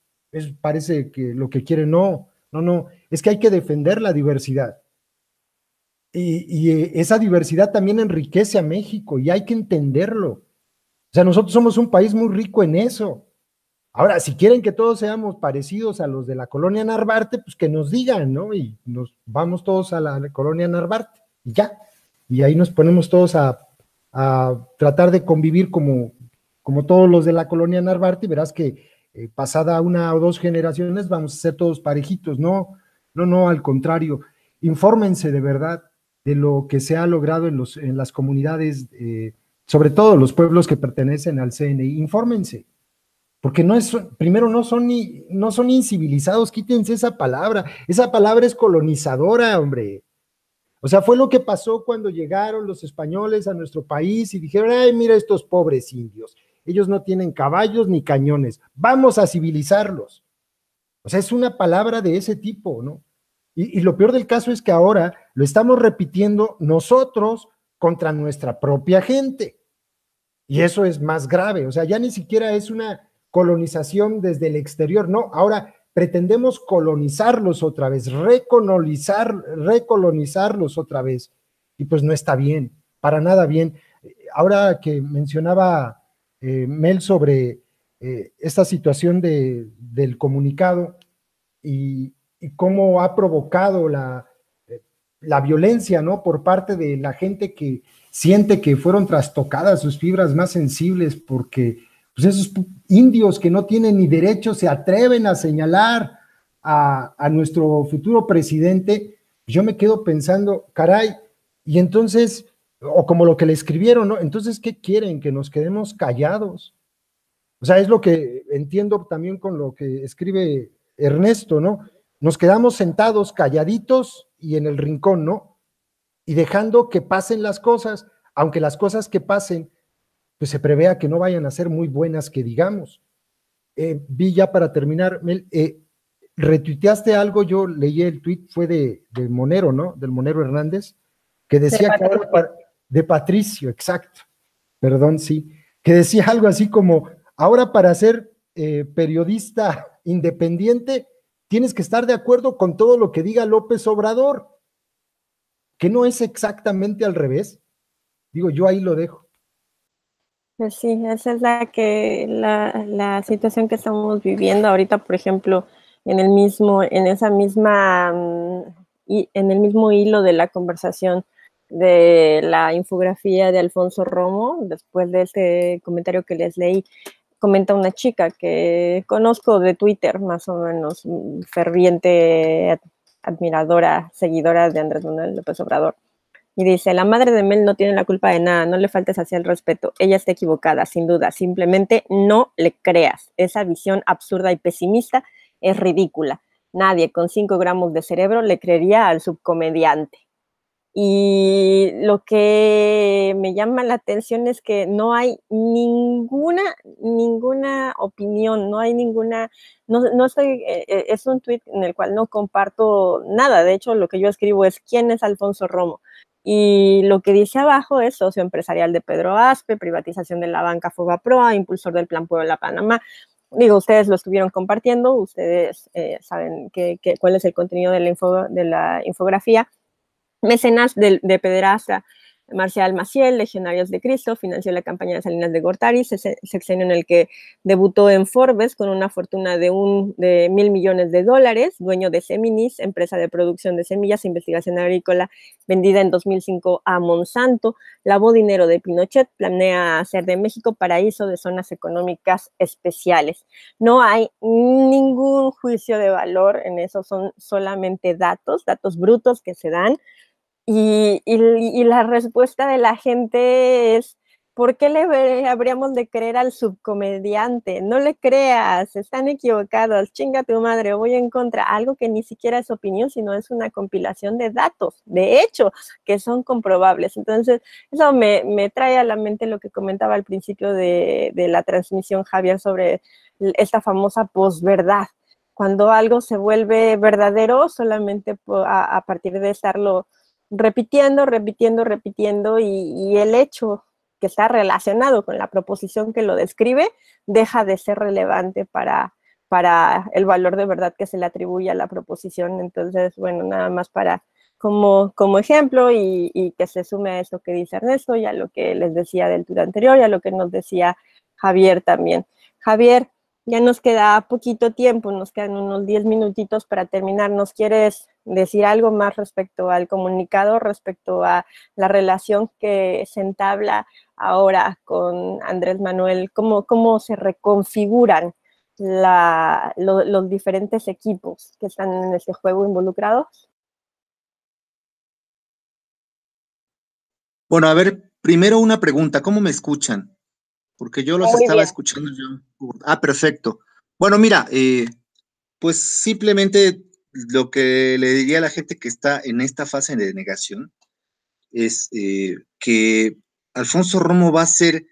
Parece que lo que quieren, no, es que hay que defender la diversidad. Y esa diversidad también enriquece a México y hay que entenderlo. O sea, nosotros somos un país muy rico en eso. Ahora, si quieren que todos seamos parecidos a los de la colonia Narvarte, pues que nos digan, ¿no? Y nos vamos todos a la colonia Narvarte y ya. Y ahí nos ponemos todos a tratar de convivir como todos los de la colonia Narvarte y verás que pasada una o dos generaciones vamos a ser todos parejitos. No, al contrario. Infórmense de verdad de lo que se ha logrado en las comunidades, sobre todo los pueblos que pertenecen al CNI. Infórmense. Porque primero no son incivilizados, quítense esa palabra es colonizadora, hombre. O sea, fue lo que pasó cuando llegaron los españoles a nuestro país y dijeron, ay, mira estos pobres indios, ellos no tienen caballos ni cañones, vamos a civilizarlos. O sea, es una palabra de ese tipo, ¿no? Y lo peor del caso es que ahora lo estamos repitiendo nosotros contra nuestra propia gente. Y eso es más grave, o sea, ya ni siquiera es una colonización desde el exterior, no, ahora pretendemos colonizarlos otra vez, recolonizarlos otra vez, y pues no está bien, para nada bien. Ahora que mencionaba Mel sobre esta situación del comunicado y cómo ha provocado la violencia, ¿no? Por parte de la gente que siente que fueron trastocadas sus fibras más sensibles porque pues esos indios que no tienen ni derecho se atreven a señalar a nuestro futuro presidente. Yo me quedo pensando, caray, y entonces, o como lo que le escribieron, ¿no? Entonces, ¿qué quieren? Que nos quedemos callados. O sea, es lo que entiendo también con lo que escribe Ernesto, ¿no? Nos quedamos sentados calladitos y en el rincón, ¿no? Y dejando que pasen las cosas, aunque las cosas que pasen, pues se prevea que no vayan a ser muy buenas, que digamos. Vi ya para terminar, Mel, retuiteaste algo, yo leí el tuit, fue de Monero, ¿no? Del Monero Hernández, que decía que ahora, de Patricio, exacto, perdón, sí, que decía algo así como, ahora para ser periodista independiente, tienes que estar de acuerdo con todo lo que diga López Obrador, que no es exactamente al revés. Digo, yo ahí lo dejo. Pues sí, esa es la situación que estamos viviendo ahorita, por ejemplo, en el mismo hilo de la conversación de la infografía de Alfonso Romo, después de este comentario que les leí, comenta una chica que conozco de Twitter, más o menos ferviente admiradora, seguidora de Andrés Manuel López Obrador, Y dice, la madre de Mel no tiene la culpa de nada, no le faltes hacia el respeto. Ella está equivocada, sin duda. Simplemente no le creas. Esa visión absurda y pesimista es ridícula. Nadie con 5 gramos de cerebro le creería al subcomediante. Y lo que me llama la atención es que no hay ninguna opinión, no hay ninguna, no estoy, es un tuit en el cual no comparto nada. De hecho, lo que yo escribo es ¿quién es Alfonso Romo? Y lo que dice abajo es socio empresarial de Pedro Aspe, privatización de la banca Fobaproa, impulsor del Plan Puebla Panamá. Digo, ustedes lo estuvieron compartiendo, ustedes saben cuál es el contenido de la infografía. Mecenas de pederasta Marcial Maciel, Legionarios de Cristo, financió la campaña de Salinas de Gortari, sexenio en el que debutó en Forbes con una fortuna de $1.000 millones, dueño de Seminis, empresa de producción de semillas e investigación agrícola, vendida en 2005 a Monsanto, lavó dinero de Pinochet, planea hacer de México paraíso de zonas económicas especiales. No hay ningún juicio de valor en eso, son solamente datos brutos que se dan. Y la respuesta de la gente es, ¿por qué le habríamos de creer al subcomediante? No le creas, están equivocados, chinga tu madre, voy en contra. Algo que ni siquiera es opinión, sino es una compilación de datos, de hechos, que son comprobables. Entonces, eso me trae a la mente lo que comentaba al principio de la transmisión, Javier, sobre esta famosa posverdad. Cuando algo se vuelve verdadero, solamente a partir de estarlo repitiendo, y el hecho que está relacionado con la proposición que lo describe deja de ser relevante para el valor de verdad que se le atribuye a la proposición. Entonces, bueno, nada más para como ejemplo y que se sume a esto que dice Ernesto y a lo que les decía del tour anterior y a lo que nos decía Javier también. Javier, ya nos queda poquito tiempo, nos quedan unos 10 minutitos para terminar. ¿Nos quieres decir algo más respecto al comunicado, respecto a la relación que se entabla ahora con Andrés Manuel? ¿Cómo se reconfiguran los diferentes equipos que están en este juego involucrados? Bueno, a ver, primero una pregunta, ¿cómo me escuchan? Porque yo los estaba escuchando yo. Perfecto. Bueno, mira, pues simplemente lo que le diría a la gente que está en esta fase de negación es que Alfonso Romo va a ser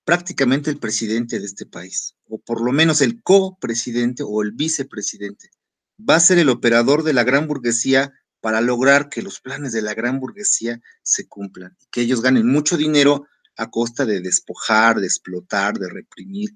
prácticamente el presidente de este país, o por lo menos el copresidente o el vicepresidente. Va a ser el operador de la gran burguesía para lograr que los planes de la gran burguesía se cumplan, que ellos ganen mucho dinero a costa de despojar, de explotar, de reprimir.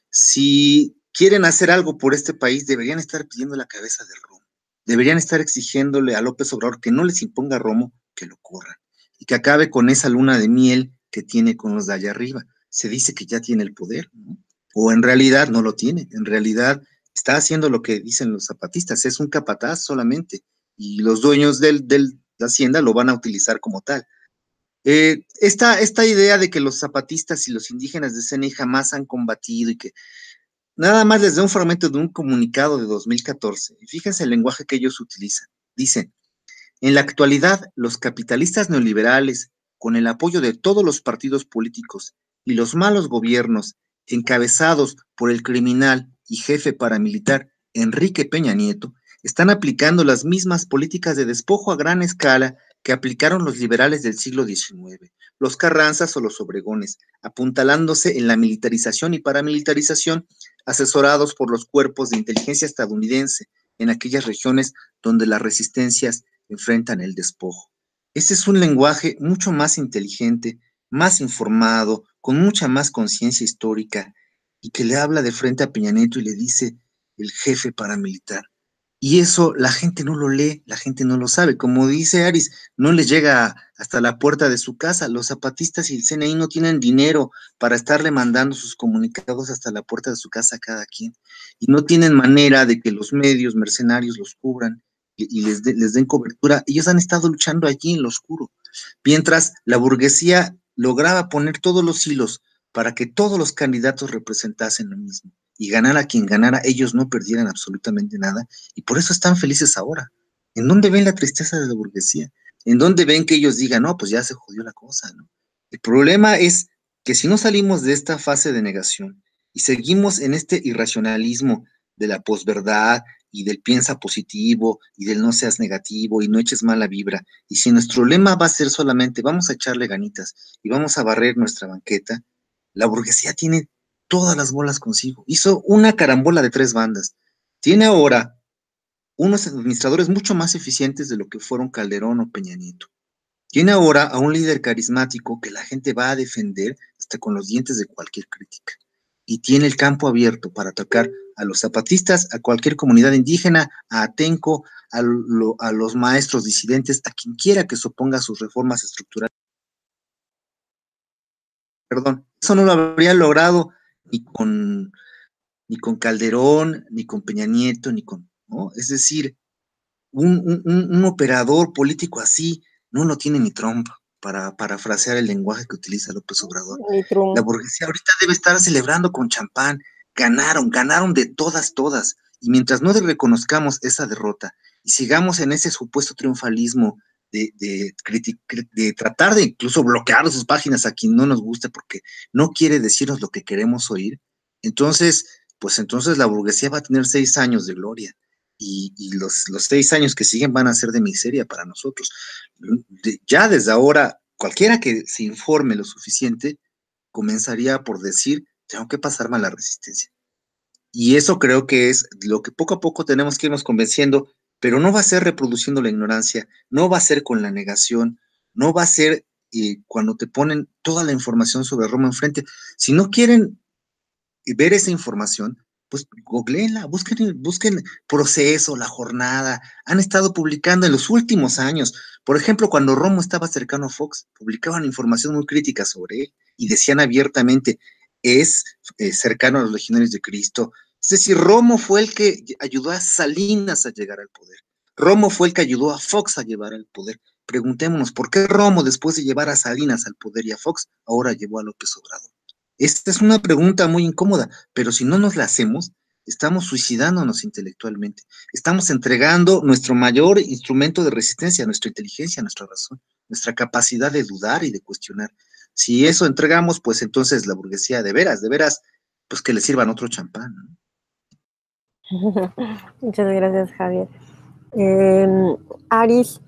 Si quieren hacer algo por este país, deberían estar pidiendo la cabeza de Romo, deberían estar exigiéndole a López Obrador que no les imponga a Romo, que lo corran, y que acabe con esa luna de miel que tiene con los de allá arriba. Se dice que ya tiene el poder, ¿no? O en realidad no lo tiene, en realidad está haciendo lo que dicen los zapatistas, es un capataz solamente, y los dueños de la hacienda lo van a utilizar como tal. Esta idea de que los zapatistas y los indígenas de CNI jamás han combatido y que nada más les da un fragmento de un comunicado de 2014, y fíjense el lenguaje que ellos utilizan. Dicen, en la actualidad, los capitalistas neoliberales, con el apoyo de todos los partidos políticos y los malos gobiernos encabezados por el criminal y jefe paramilitar Enrique Peña Nieto, están aplicando las mismas políticas de despojo a gran escala que aplicaron los liberales del siglo XIX, los Carranzas o los Obregones, apuntalándose en la militarización y paramilitarización, asesorados por los cuerpos de inteligencia estadounidense en aquellas regiones donde las resistencias enfrentan el despojo. Ese es un lenguaje mucho más inteligente, más informado, con mucha más conciencia histórica, y que le habla de frente a Peña Nieto y le dice el jefe paramilitar. Y eso la gente no lo lee, la gente no lo sabe. Como dice Aris, no les llega hasta la puerta de su casa. Los zapatistas y el CNI no tienen dinero para estarle mandando sus comunicados hasta la puerta de su casa a cada quien. Y no tienen manera de que los medios mercenarios los cubran y les den cobertura. Ellos han estado luchando allí en lo oscuro. Mientras la burguesía lograba poner todos los hilos para que todos los candidatos representasen lo mismo. Y ganara quien ganara, ellos no perdieran absolutamente nada, y por eso están felices ahora. ¿En dónde ven la tristeza de la burguesía? ¿En dónde ven que ellos digan, no, pues ya se jodió la cosa, ¿no? El problema es que si no salimos de esta fase de negación y seguimos en este irracionalismo de la posverdad y del piensa positivo y del no seas negativo y no eches mala vibra, y si nuestro lema va a ser solamente vamos a echarle ganitas y vamos a barrer nuestra banqueta, la burguesía tiene todas las bolas consigo. Hizo una carambola de 3 bandas. Tiene ahora unos administradores mucho más eficientes de lo que fueron Calderón o Peña Nieto. Tiene ahora a un líder carismático que la gente va a defender hasta con los dientes de cualquier crítica. Y tiene el campo abierto para atacar a los zapatistas, a cualquier comunidad indígena, a Atenco, a los maestros disidentes, a quien quiera que se oponga a sus reformas estructurales. Perdón, eso no lo habría logrado ni con Calderón, ni con Peña Nieto, ¿no? Es decir, un operador político así no lo tiene ni Trump, para parafrasear el lenguaje que utiliza López Obrador. Ni Trump. La burguesía ahorita debe estar celebrando con champán. Ganaron de todas, y mientras no reconozcamos esa derrota y sigamos en ese supuesto triunfalismo de tratar de incluso bloquear sus páginas a quien no nos guste porque no quiere decirnos lo que queremos oír, entonces la burguesía va a tener 6 años de gloria y los 6 años que siguen van a ser de miseria para nosotros. Ya desde ahora, cualquiera que se informe lo suficiente comenzaría por decir, tengo que pasarme a la resistencia. Y eso creo que es lo que poco a poco tenemos que irnos convenciendo, pero no va a ser reproduciendo la ignorancia, no va a ser con la negación, no va a ser cuando te ponen toda la información sobre Roma enfrente. Si no quieren ver esa información, pues googleenla, busquen Proceso, La Jornada, han estado publicando en los últimos años. Por ejemplo, cuando Romo estaba cercano a Fox, publicaban información muy crítica sobre él y decían abiertamente, es cercano a los legionarios de Cristo. Es decir, Romo fue el que ayudó a Salinas a llegar al poder. Romo fue el que ayudó a Fox a llevar al poder. Preguntémonos, ¿por qué Romo, después de llevar a Salinas al poder y a Fox, ahora llevó a López Obrador? Esta es una pregunta muy incómoda, pero si no nos la hacemos, estamos suicidándonos intelectualmente. Estamos entregando nuestro mayor instrumento de resistencia, nuestra inteligencia, nuestra razón, nuestra capacidad de dudar y de cuestionar. Si eso entregamos, pues entonces la burguesía de veras, pues que le sirvan otro champán, ¿no? Muchas gracias, Javier. Aris,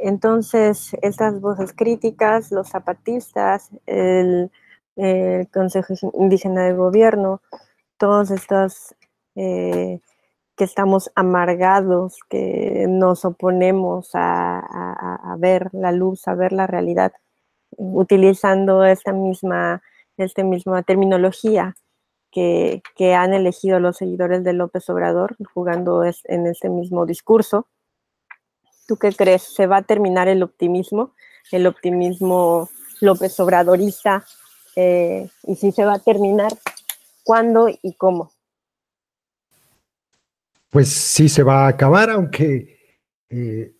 entonces estas voces críticas, los zapatistas, el Consejo Indígena de Gobierno, todos estos que estamos amargados, que nos oponemos a ver la luz, a ver la realidad, utilizando esta misma terminología que han elegido los seguidores de López Obrador, jugando en este mismo discurso. ¿Tú qué crees? ¿Se va a terminar el optimismo López Obradorista? Y si se va a terminar, ¿cuándo y cómo? Pues sí se va a acabar, aunque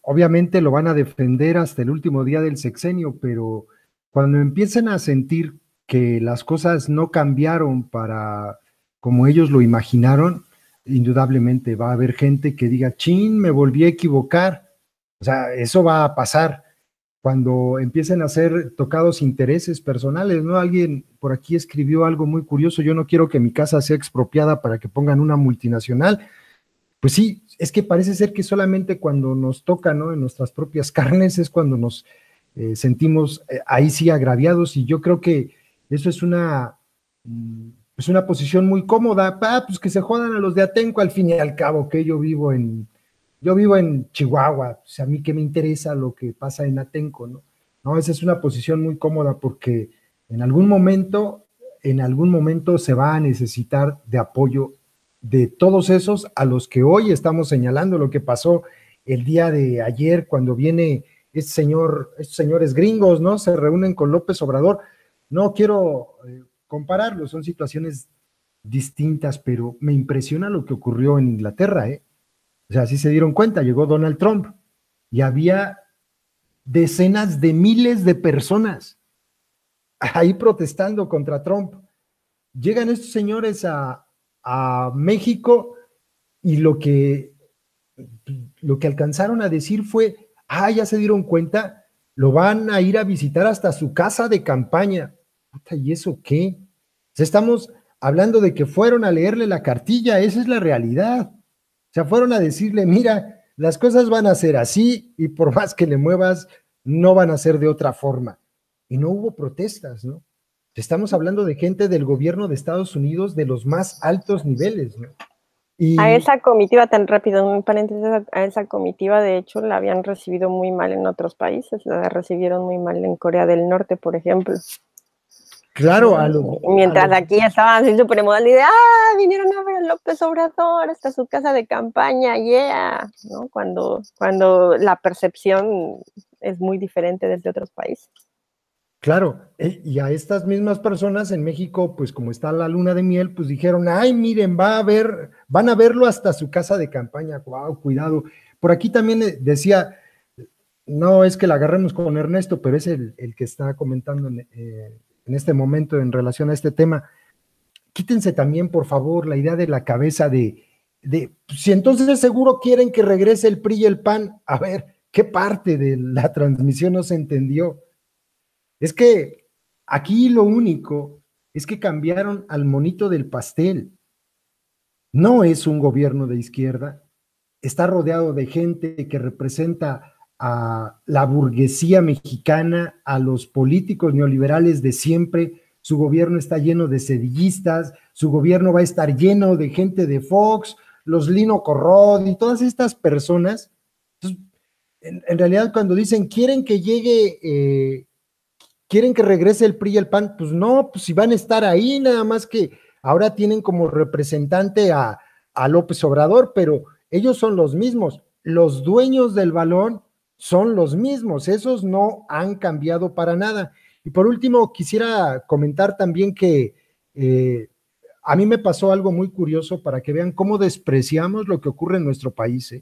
obviamente lo van a defender hasta el último día del sexenio, pero cuando empiecen a sentir que las cosas no cambiaron para como ellos lo imaginaron, indudablemente va a haber gente que diga, chin, me volví a equivocar. O sea, eso va a pasar cuando empiecen a ser tocados intereses personales, ¿no? Alguien por aquí escribió algo muy curioso, yo no quiero que mi casa sea expropiada para que pongan una multinacional. Pues sí, es que parece ser que solamente cuando nos toca, ¿no? En nuestras propias carnes es cuando nos sentimos ahí sí agraviados, y yo creo que eso es una posición muy cómoda. Pues que se jodan a los de Atenco, al fin y al cabo, que yo vivo en Chihuahua, o sea, a mí qué me interesa lo que pasa en Atenco, ¿no? No, esa es una posición muy cómoda porque en algún momento se va a necesitar de apoyo de todos esos a los que hoy estamos señalando. Lo que pasó el día de ayer cuando viene estos señores gringos, ¿no? Se reúnen con López Obrador. No quiero compararlos, son situaciones distintas, pero me impresiona lo que ocurrió en Inglaterra, ¿eh? O sea, sí se dieron cuenta, llegó Donald Trump y había decenas de miles de personas ahí protestando contra Trump. Llegan estos señores a México y lo que alcanzaron a decir fue, ya se dieron cuenta, lo van a ir a visitar hasta su casa de campaña. Puta, ¿y eso qué? O sea, estamos hablando de que fueron a leerle la cartilla, esa es la realidad. O sea, fueron a decirle, mira, las cosas van a ser así y por más que le muevas, no van a ser de otra forma. Y no hubo protestas, ¿no? Estamos hablando de gente del gobierno de Estados Unidos de los más altos niveles, ¿no? Y A esa comitiva, tan rápido, un paréntesis, a esa comitiva, de hecho, la habían recibido muy mal en otros países, la recibieron muy mal en Corea del Norte, por ejemplo. claro, Mientras aquí estaban así súper emocionados, de, vinieron a ver a López Obrador hasta su casa de campaña, yeah, ¿no? Cuando la percepción es muy diferente desde otros países. claro, y a estas mismas personas en México, pues como está la luna de miel, pues dijeron, ay, miren, van a verlo hasta su casa de campaña, wow, cuidado. Por aquí también decía, no es que la agarremos con Ernesto, pero es el que está comentando en este momento en relación a este tema. Quítense también, por favor, la idea de la cabeza de si entonces seguro quieren que regrese el PRI y el PAN, a ver, ¿qué parte de la transmisión no se entendió? Es que aquí lo único es que cambiaron al monito del pastel. No es un gobierno de izquierda, está rodeado de gente que representa a la burguesía mexicana, a los políticos neoliberales de siempre. Su gobierno está lleno de sedillistas, su gobierno va a estar lleno de gente de Fox, los Lino Corrod y todas estas personas. Entonces, en realidad, cuando dicen quieren que llegue, quieren que regrese el PRI y el PAN, pues no, pues si van a estar ahí, nada más que ahora tienen como representante a López Obrador, pero ellos son los mismos, los dueños del balón son los mismos, esos no han cambiado para nada. Y por último, quisiera comentar también que a mí me pasó algo muy curioso para que vean cómo despreciamos lo que ocurre en nuestro país,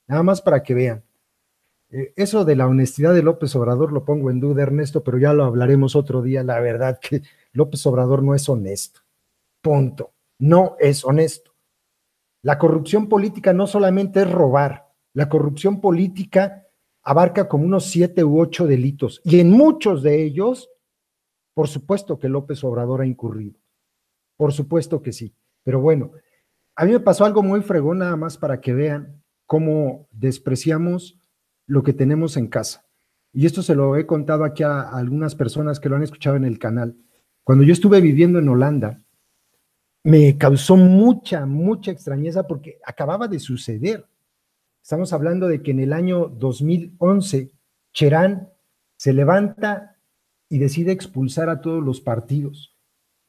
nada más para que vean. Eso de la honestidad de López Obrador lo pongo en duda, Ernesto, pero ya lo hablaremos otro día. La verdad que López Obrador no es honesto. Punto. No es honesto. La corrupción política no solamente es robar, la corrupción política abarca como unos 7 u 8 delitos y en muchos de ellos, por supuesto que López Obrador ha incurrido. Por supuesto que sí. Pero bueno, a mí me pasó algo muy fregón nada más para que vean cómo despreciamos lo que tenemos en casa. Y esto se lo he contado aquí a algunas personas que lo han escuchado en el canal. Cuando yo estuve viviendo en Holanda, me causó mucha extrañeza porque acababa de suceder. Estamos hablando de que en el año 2011, Cherán se levanta y decide expulsar a todos los partidos.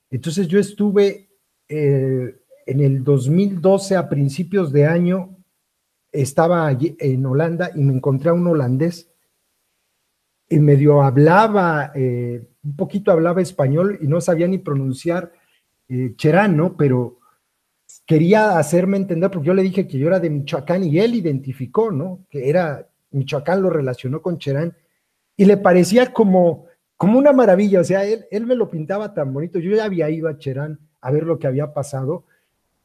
Entonces yo estuve en el 2012, a principios de año, estaba allí en Holanda y me encontré a un holandés y medio hablaba, un poquito hablaba español y no sabía ni pronunciar Cherán, ¿no? Pero quería hacerme entender, porque yo le dije que yo era de Michoacán y él identificó, ¿no? Que era Michoacán, lo relacionó con Cherán y le parecía como una maravilla, o sea, él me lo pintaba tan bonito. Yo ya había ido a Cherán a ver lo que había pasado,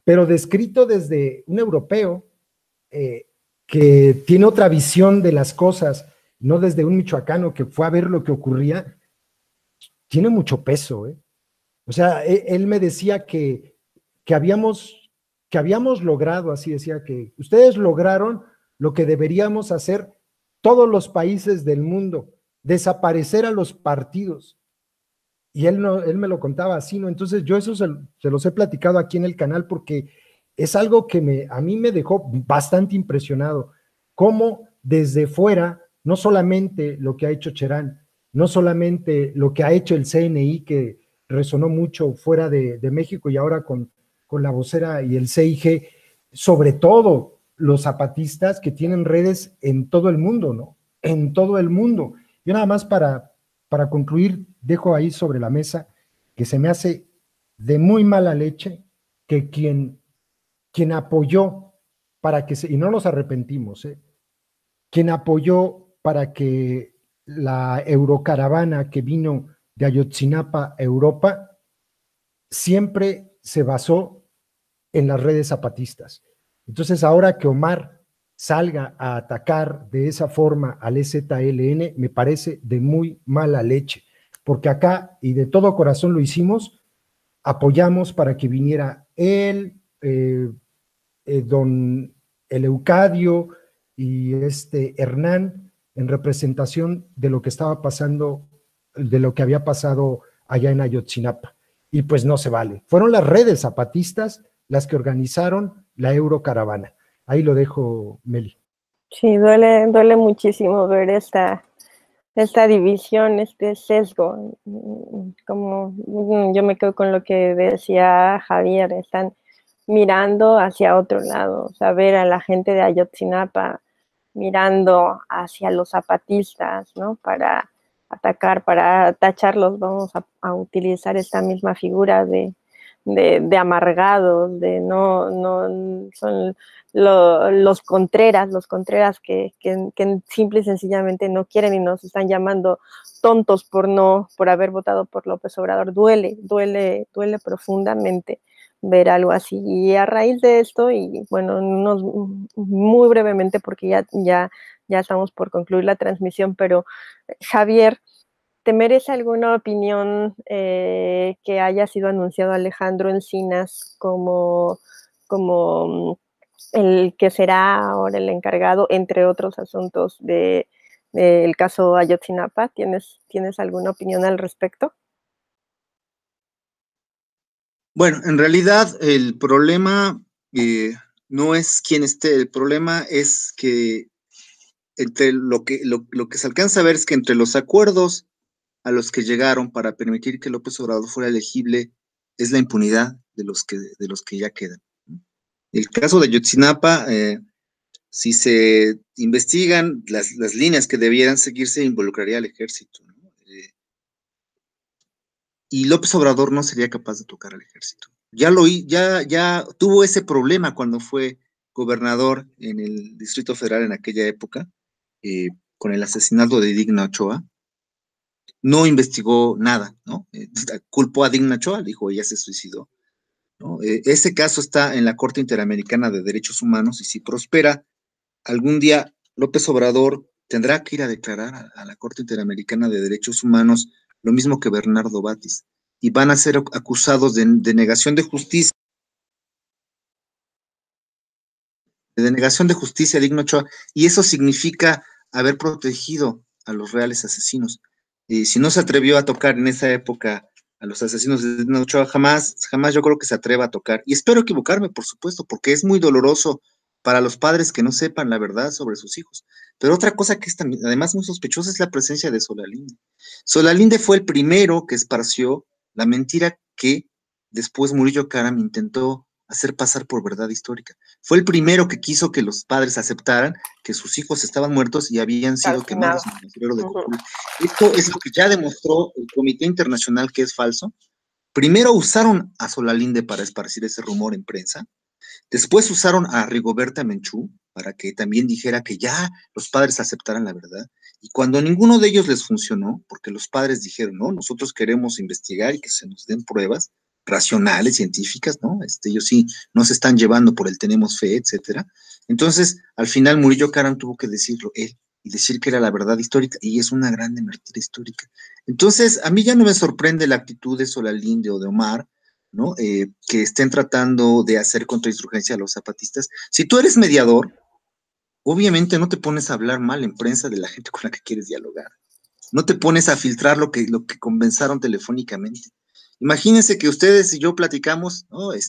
pero descrito desde un europeo que tiene otra visión de las cosas, no desde un michoacano que fue a ver lo que ocurría, tiene mucho peso, ¿eh? O sea, él me decía que habíamos logrado, así decía, que ustedes lograron lo que deberíamos hacer todos los países del mundo, desaparecer a los partidos. Y él me lo contaba así, ¿no? Entonces yo eso se los he platicado aquí en el canal porque es algo que a mí me dejó bastante impresionado, cómo desde fuera, no solamente lo que ha hecho Cherán, no solamente lo que ha hecho el CNI, que resonó mucho fuera de México y ahora con la vocera y el CIG, sobre todo los zapatistas que tienen redes en todo el mundo, ¿no? En todo el mundo. Yo nada más para concluir, dejo ahí sobre la mesa que se me hace de muy mala leche que quien apoyó para que y no nos arrepentimos, quien apoyó para que la eurocaravana que vino de Ayotzinapa a Europa siempre se basó en las redes zapatistas. Entonces ahora que Omar salga a atacar de esa forma al EZLN, me parece de muy mala leche, porque acá, y de todo corazón lo hicimos, apoyamos para que viniera él, don Eleucadio y Hernán, en representación de lo que estaba pasando, de lo que había pasado allá en Ayotzinapa. Y pues no se vale. Fueron las redes zapatistas las que organizaron la Eurocaravana. Ahí lo dejo, Meli. Sí, duele muchísimo ver esta división, este sesgo. Como yo me quedo con lo que decía Javier, están mirando hacia otro lado, o sea, ver a la gente de Ayotzinapa mirando hacia los zapatistas, ¿no? Para atacar, para tacharlos, vamos a utilizar esta misma figura de amargados, de no son los Contreras que simple y sencillamente no quieren y nos están llamando tontos por haber votado por López Obrador. Duele profundamente ver algo así. Y a raíz de esto, y bueno, muy brevemente, porque ya estamos por concluir la transmisión, pero Javier, ¿te merece alguna opinión que haya sido anunciado Alejandro Encinas como el que será ahora el encargado, entre otros asuntos, del caso Ayotzinapa? ¿Tienes alguna opinión al respecto? Bueno, en realidad el problema no es quién esté, el problema es que entre lo que se alcanza a ver es que entre los acuerdos a los que llegaron para permitir que López Obrador fuera elegible es la impunidad de los que ya quedan. El caso de Ayotzinapa, si se investigan las líneas que debieran seguirse, involucraría al ejército, ¿no? Y López Obrador no sería capaz de tocar al ejército. Ya tuvo ese problema cuando fue gobernador en el Distrito Federal en aquella época, con el asesinato de Digna Ochoa. No investigó nada, ¿no? Culpó a Digna Ochoa, dijo, ella se suicidó, ¿no? Ese caso está en la Corte Interamericana de Derechos Humanos y si prospera, algún día López Obrador tendrá que ir a declarar a la Corte Interamericana de Derechos Humanos lo mismo que Bernardo Batis, y van a ser acusados de denegación de justicia. De denegación de justicia Digna Ochoa, y eso significa haber protegido a los reales asesinos. Si no se atrevió a tocar en esa época a los asesinos de Digna Ochoa, jamás yo creo que se atreva a tocar. Y espero equivocarme, por supuesto, porque es muy doloroso para los padres que no sepan la verdad sobre sus hijos. Pero otra cosa que es también, además muy sospechosa, es la presencia de Solalinde. Solalinde fue el primero que esparció la mentira que después Murillo Karam intentó hacer pasar por verdad histórica. Fue el primero que quiso que los padres aceptaran que sus hijos estaban muertos y habían sido quemados en el basurero de Cocula. Esto es lo que ya demostró el Comité Internacional que es falso. Primero usaron a Solalinde para esparcir ese rumor en prensa. Después usaron a Rigoberta Menchú para que también dijera que ya los padres aceptaran la verdad. Y cuando ninguno de ellos les funcionó, porque los padres dijeron, no, nosotros queremos investigar y que se nos den pruebas racionales, científicas, ¿no? Ellos sí no se están llevando por el tenemos fe, etcétera. Entonces, al final Murillo Karam tuvo que decirlo él y decir que era la verdad histórica, y es una gran mentira histórica. Entonces, a mí ya no me sorprende la actitud de Solalinde o de Omar, ¿no? Que estén tratando de hacer contrainsurgencia a los zapatistas. Si tú eres mediador, obviamente no te pones a hablar mal en prensa de la gente con la que quieres dialogar. No te pones a filtrar lo que conversaron telefónicamente. Imagínense que ustedes y yo platicamos, ¿no? En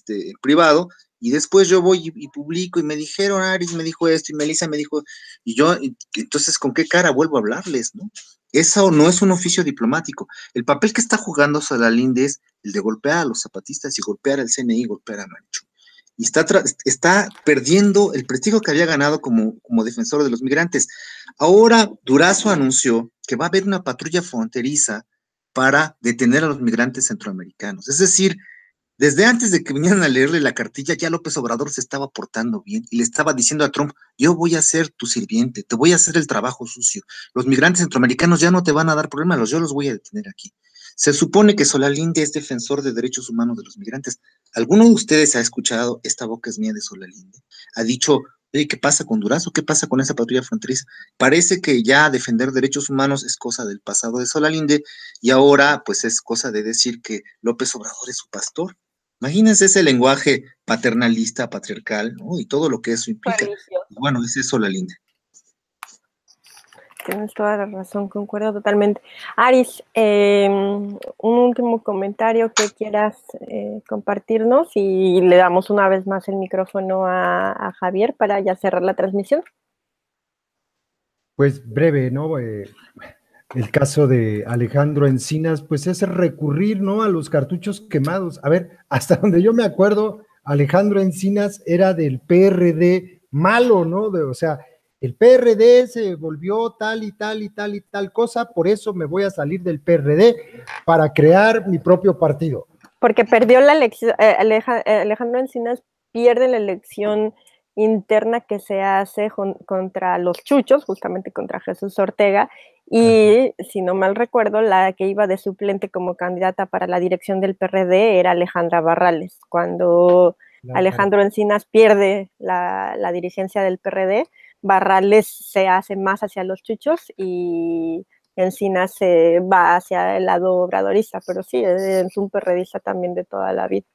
privado, y después yo voy y publico y me dijeron, Aris me dijo esto y Melissa me dijo, entonces, ¿con qué cara vuelvo a hablarles, no? Eso no es un oficio diplomático. El papel que está jugando Solalinde es el de golpear a los zapatistas y golpear al CNI, golpear a Menchú. Y está perdiendo el prestigio que había ganado como defensor de los migrantes. Ahora Durazo anunció que va a haber una patrulla fronteriza para detener a los migrantes centroamericanos. Es decir, desde antes de que vinieran a leerle la cartilla, ya López Obrador se estaba portando bien y le estaba diciendo a Trump, yo voy a ser tu sirviente, te voy a hacer el trabajo sucio. Los migrantes centroamericanos ya no te van a dar problemas, yo los voy a detener aquí. Se supone que Solalinde es defensor de derechos humanos de los migrantes. ¿Alguno de ustedes ha escuchado esta boca es mía de Solalinde? Ha dicho, Oye, ¿qué pasa con Durazo? ¿Qué pasa con esa patrulla fronteriza? Parece que ya defender derechos humanos es cosa del pasado de Solalinde y ahora pues es cosa de decir que López Obrador es su pastor. Imagínense ese lenguaje paternalista, patriarcal, ¿no? Y todo lo que eso implica. Religioso. Bueno, ese es Solalinde. Tienes toda la razón, concuerdo totalmente. Aris, un último comentario que quieras compartirnos y le damos una vez más el micrófono a Javier para ya cerrar la transmisión. Pues breve, ¿no? El caso de Alejandro Encinas, pues es recurrir, ¿no? A los cartuchos quemados. A ver, hasta donde yo me acuerdo, Alejandro Encinas era del PRD malo, ¿no? O sea, el PRD se volvió tal y tal y tal y tal cosa, por eso me voy a salir del PRD para crear mi propio partido. Porque perdió la elección, Alejandro Encinas pierde la elección interna que se hace contra los chuchos, justamente contra Jesús Ortega, y si no mal recuerdo, la que iba de suplente como candidata para la dirección del PRD era Alejandra Barrales. Cuando Alejandro Encinas pierde la dirigencia del PRD, Barrales se hace más hacia los chuchos y Encinas se va hacia el lado obradorista, pero sí, es un perredista también de toda la vida.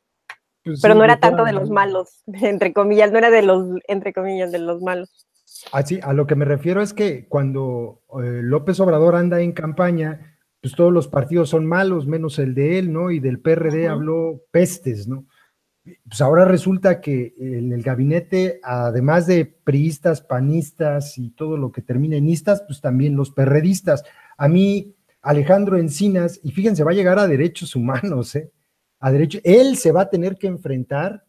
Pues pero sí, no era tanto de los malos, entre comillas, no era de los, entre comillas, de los malos. Así, a lo que me refiero es que cuando López Obrador anda en campaña, pues todos los partidos son malos, menos el de él, ¿no? Y del PRD habló pestes, ¿no? Pues ahora resulta que en el gabinete, además de priistas, panistas y todo lo que termina en istas, pues también los perredistas. A mí, Alejandro Encinas, y fíjense, va a llegar a derechos humanos, a derecho, él se va a tener que enfrentar,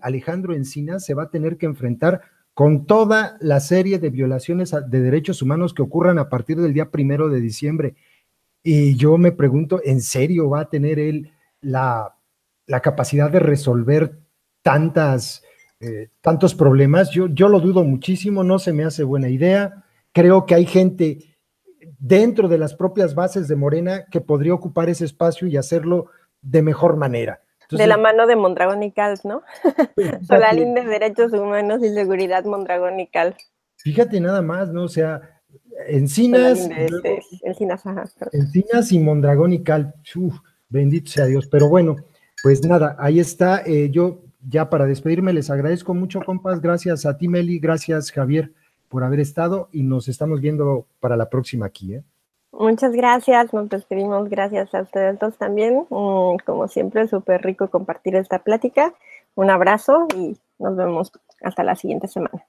Alejandro Encinas, se va a tener que enfrentar con toda la serie de violaciones de derechos humanos que ocurran a partir del día 1 de diciembre. Y yo me pregunto, ¿en serio va a tener él la capacidad de resolver tantos problemas? Yo lo dudo muchísimo, no se me hace buena idea. Creo que hay gente dentro de las propias bases de Morena que podría ocupar ese espacio y hacerlo de mejor manera. Entonces, de la mano de Mondragón y Cal, ¿no? Solalinde de Derechos Humanos y Seguridad, Mondragón y Cal. Fíjate nada más, ¿no? O sea, Encinas, Encinas y Mondragón y Cal. Bendito sea Dios. Pero bueno, pues nada, ahí está. Yo ya para despedirme les agradezco mucho, compas. Gracias a ti, Meli. Gracias, Javier, por haber estado y nos estamos viendo para la próxima aquí, Muchas gracias, nos despedimos, gracias a ustedes dos también. Como siempre, súper rico compartir esta plática. Un abrazo y nos vemos hasta la siguiente semana.